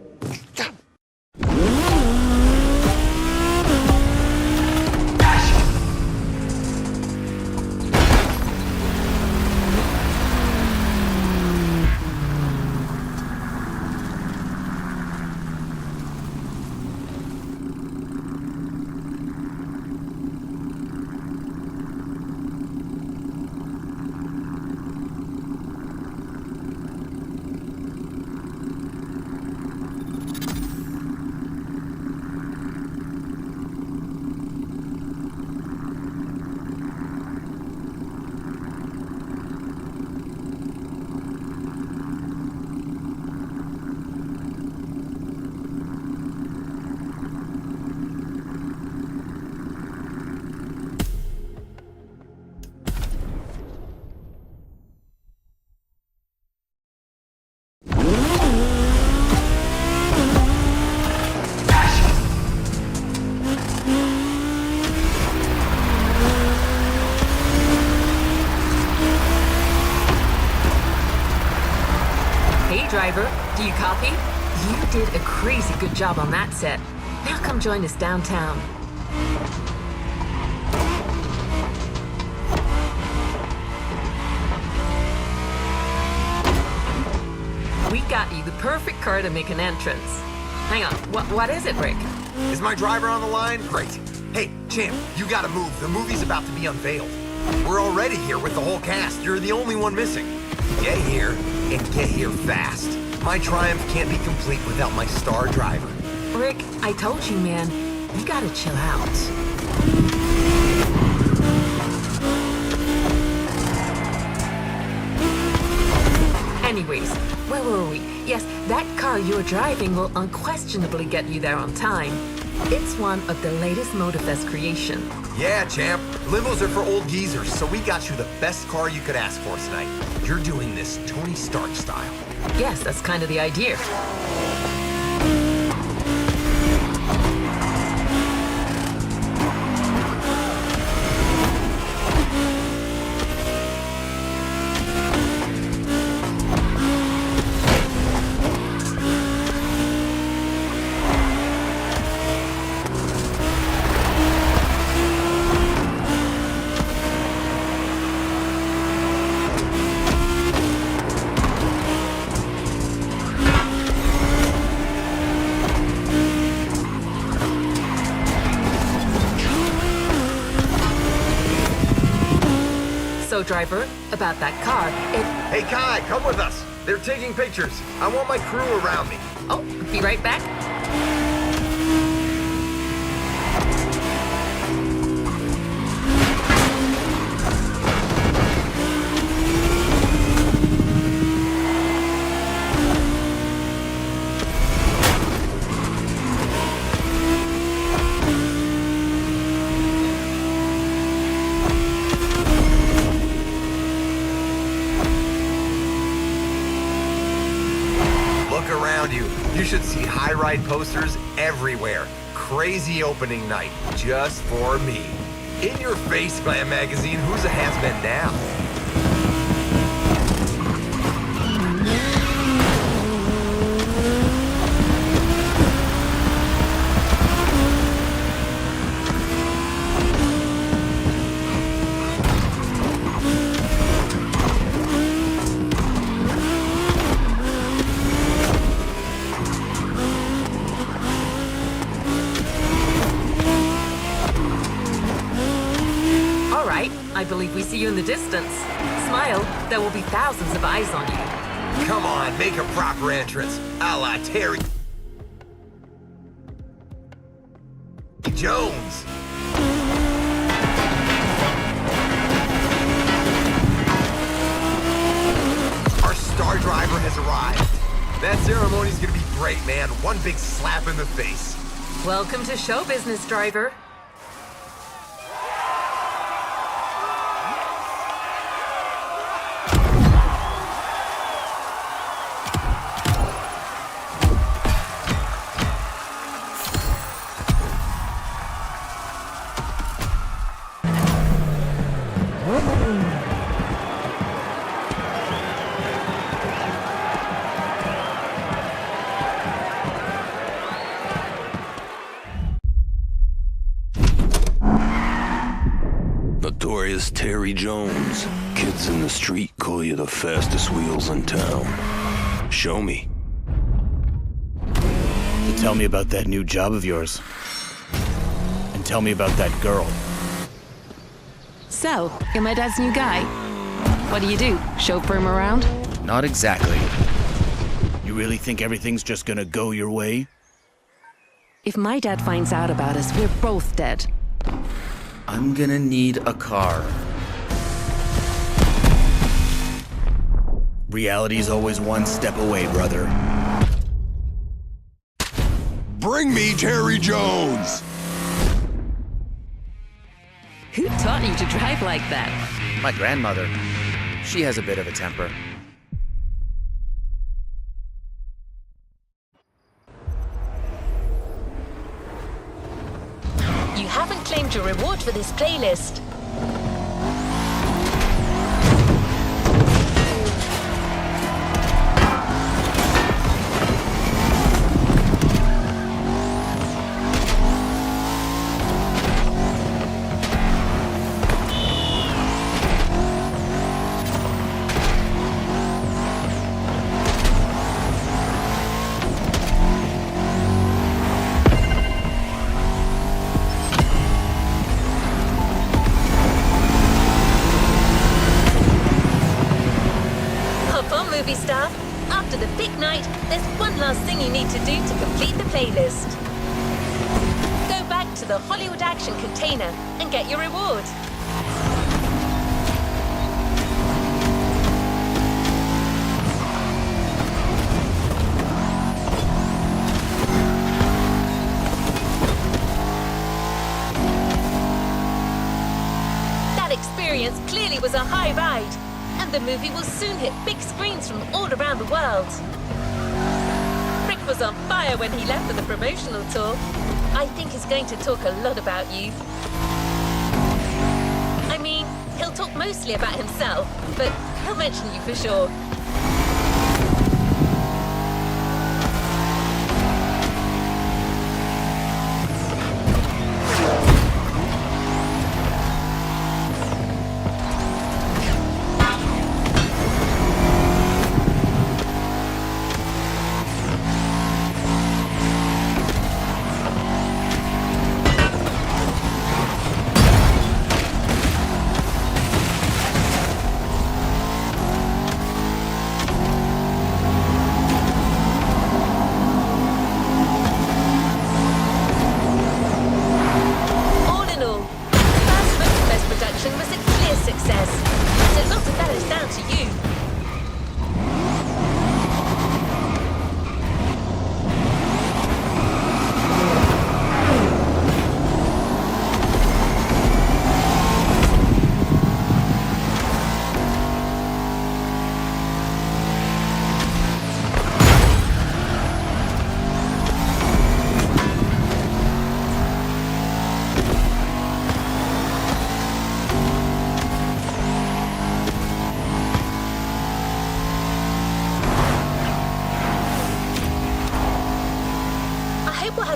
Driver, do you copy? You did a crazy good job on that set. Now come join us downtown. We got you the perfect car to make an entrance. Hang on, what is it, Rick? Is my driver on the line? Great. Hey, Champ, you gotta move. The movie's about to be unveiled. We're already here with the whole cast. You're the only one missing. Get here, and get here fast. My triumph can't be complete without my star driver. Rick, I told you, man, you gotta chill out. Anyways, where were we? Yes, that car you're driving will unquestionably get you there on time. It's one of the latest Motorfest creation. Yeah, Champ. Limos are for old geezers, so we got you the best car you could ask for tonight. You're doing this Tony Stark style. Yes, that's kind of the idea. So, driver, about that car, Hey, Kai, come with us. They're taking pictures. I want my crew around me. Oh, be right back. You should see high-ride posters everywhere. Crazy opening night, just for me. In your face, Glam Magazine, who's a has-been now? I believe we see you in the distance. Smile, there will be thousands of eyes on you. Come on, make a proper entrance, a la Terry. Jones! Our star driver has arrived. That ceremony's gonna be great, man. One big slap in the face. Welcome to show business, driver. Notorious Terry Jones. Kids in the street call you the fastest wheels in town. Show me. So tell me about that new job of yours. And tell me about that girl. So, you're my dad's new guy. What do? Chauffeur him around? Not exactly. You really think everything's just gonna go your way? If my dad finds out about us, we're both dead. I'm gonna need a car. Reality's always one step away, brother. Bring me Terry Jones! Who taught you to drive like that? My grandmother. She has a bit of a temper. You haven't claimed your reward for this playlist. Movie star, after the big night, there's one last thing you need to do to complete the playlist. Go back to the Hollywood Action container and get your reward. That experience clearly was a high ride. And the movie will soon hit big screens from all around the world. Rick was on fire when he left for the promotional tour. I think he's going to talk a lot about you. I mean, he'll talk mostly about himself, but he'll mention you for sure.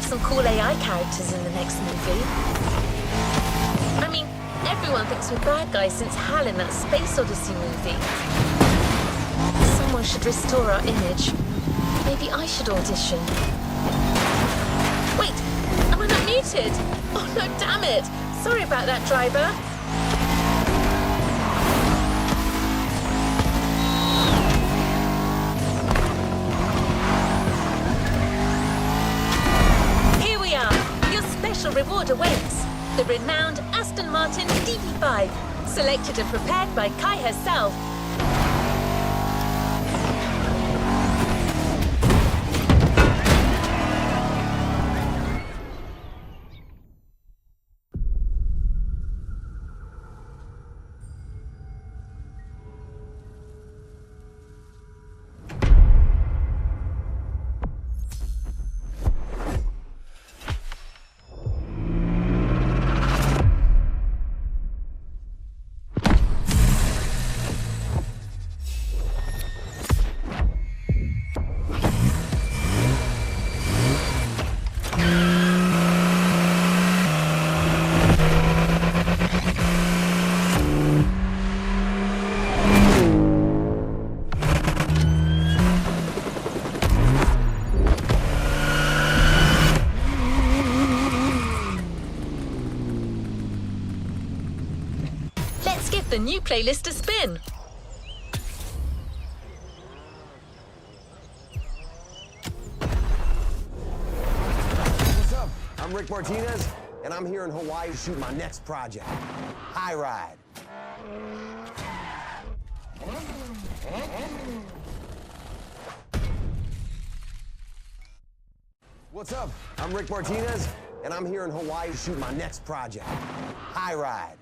Some cool AI characters in the next movie. I mean, everyone thinks we're bad guys since Hal in that Space Odyssey movie. Someone should restore our image. Maybe I should audition. Wait, am I not muted? Oh no, damn it! Sorry about that, driver. Reward reward awaits. The renowned Aston Martin DB5, selected and prepared by Kai herself. Let's give the new playlist a spin. What's up? I'm Rick Martinez, and I'm here in Hawaii to shoot my next project, High Ride. What's up? I'm Rick Martinez, and I'm here in Hawaii to shoot my next project, High Ride.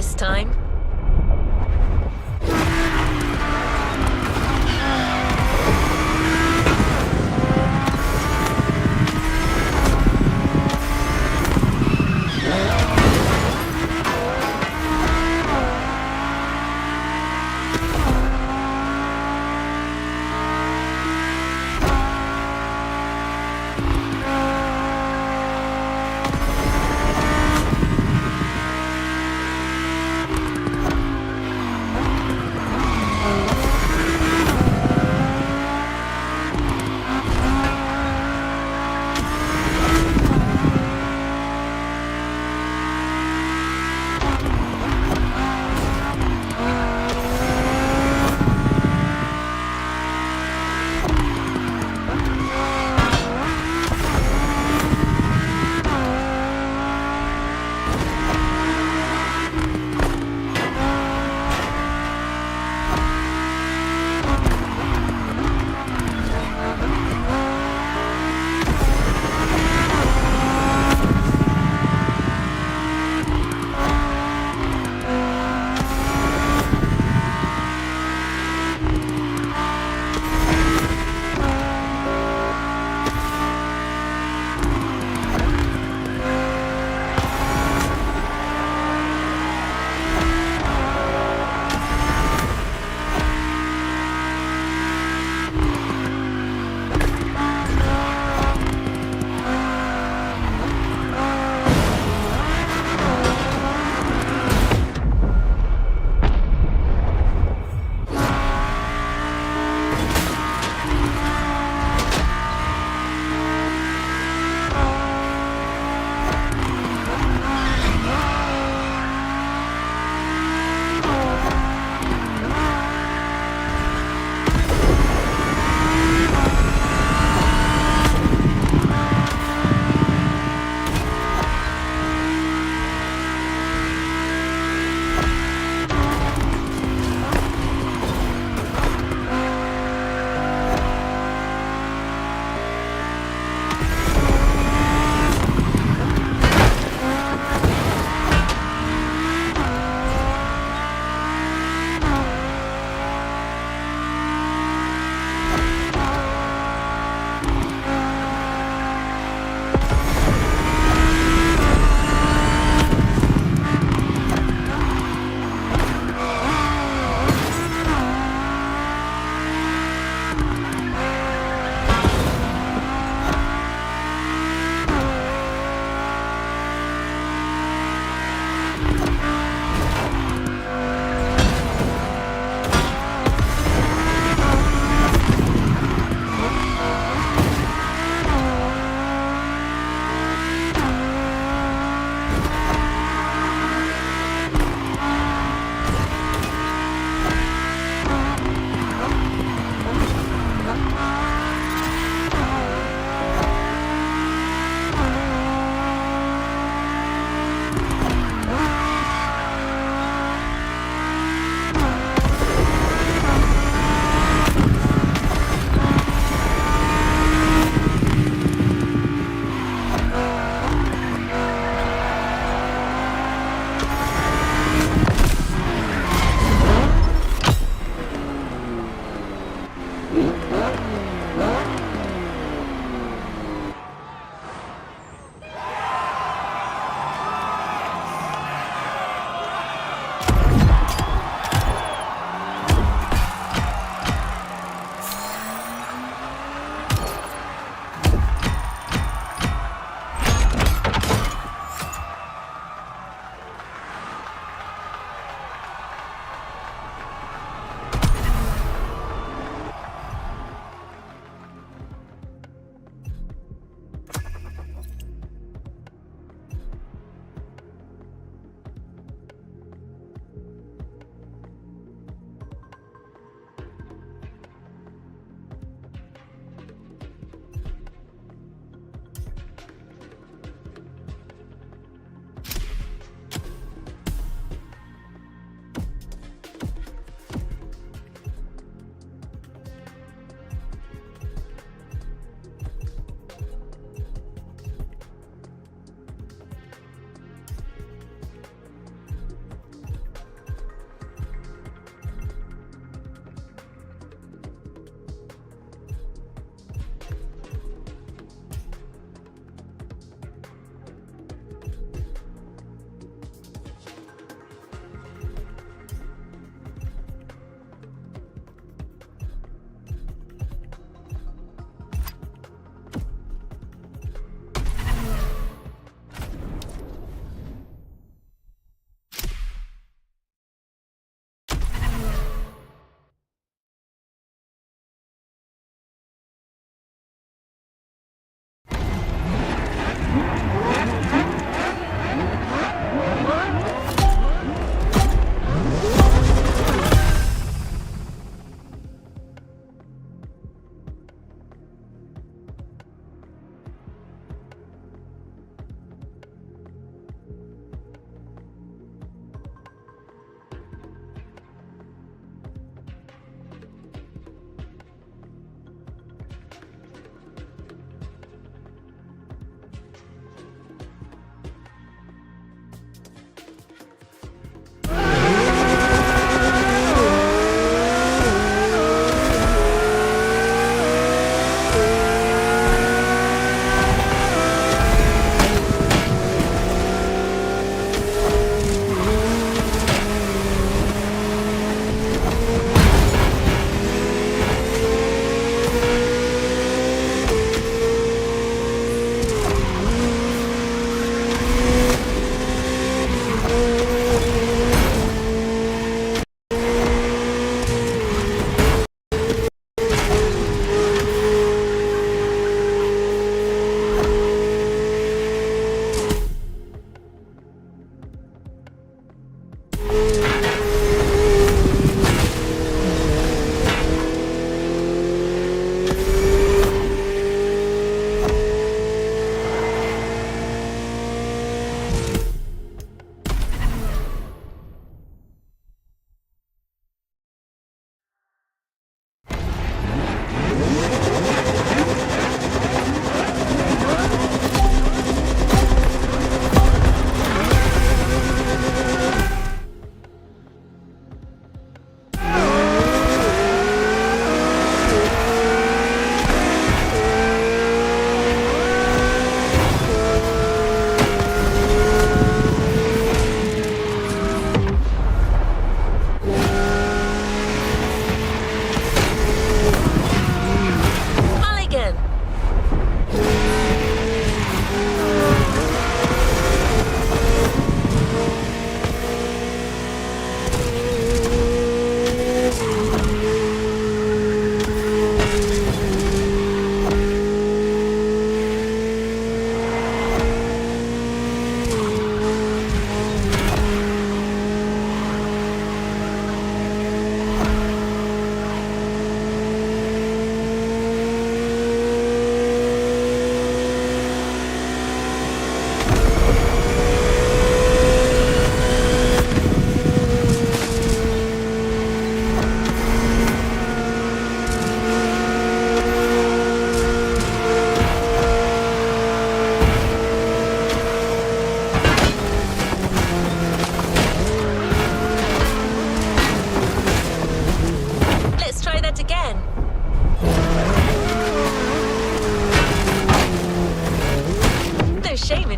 this time.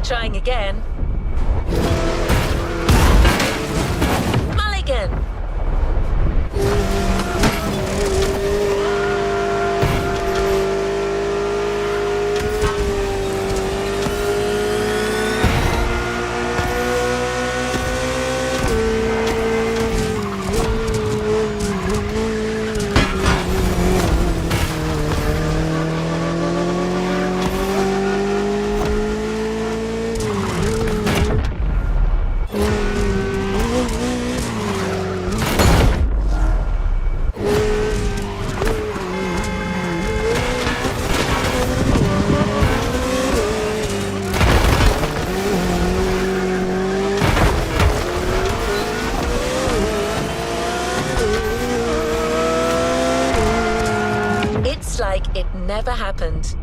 trying again. Mulligan! It's like it never happened.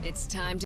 It's time to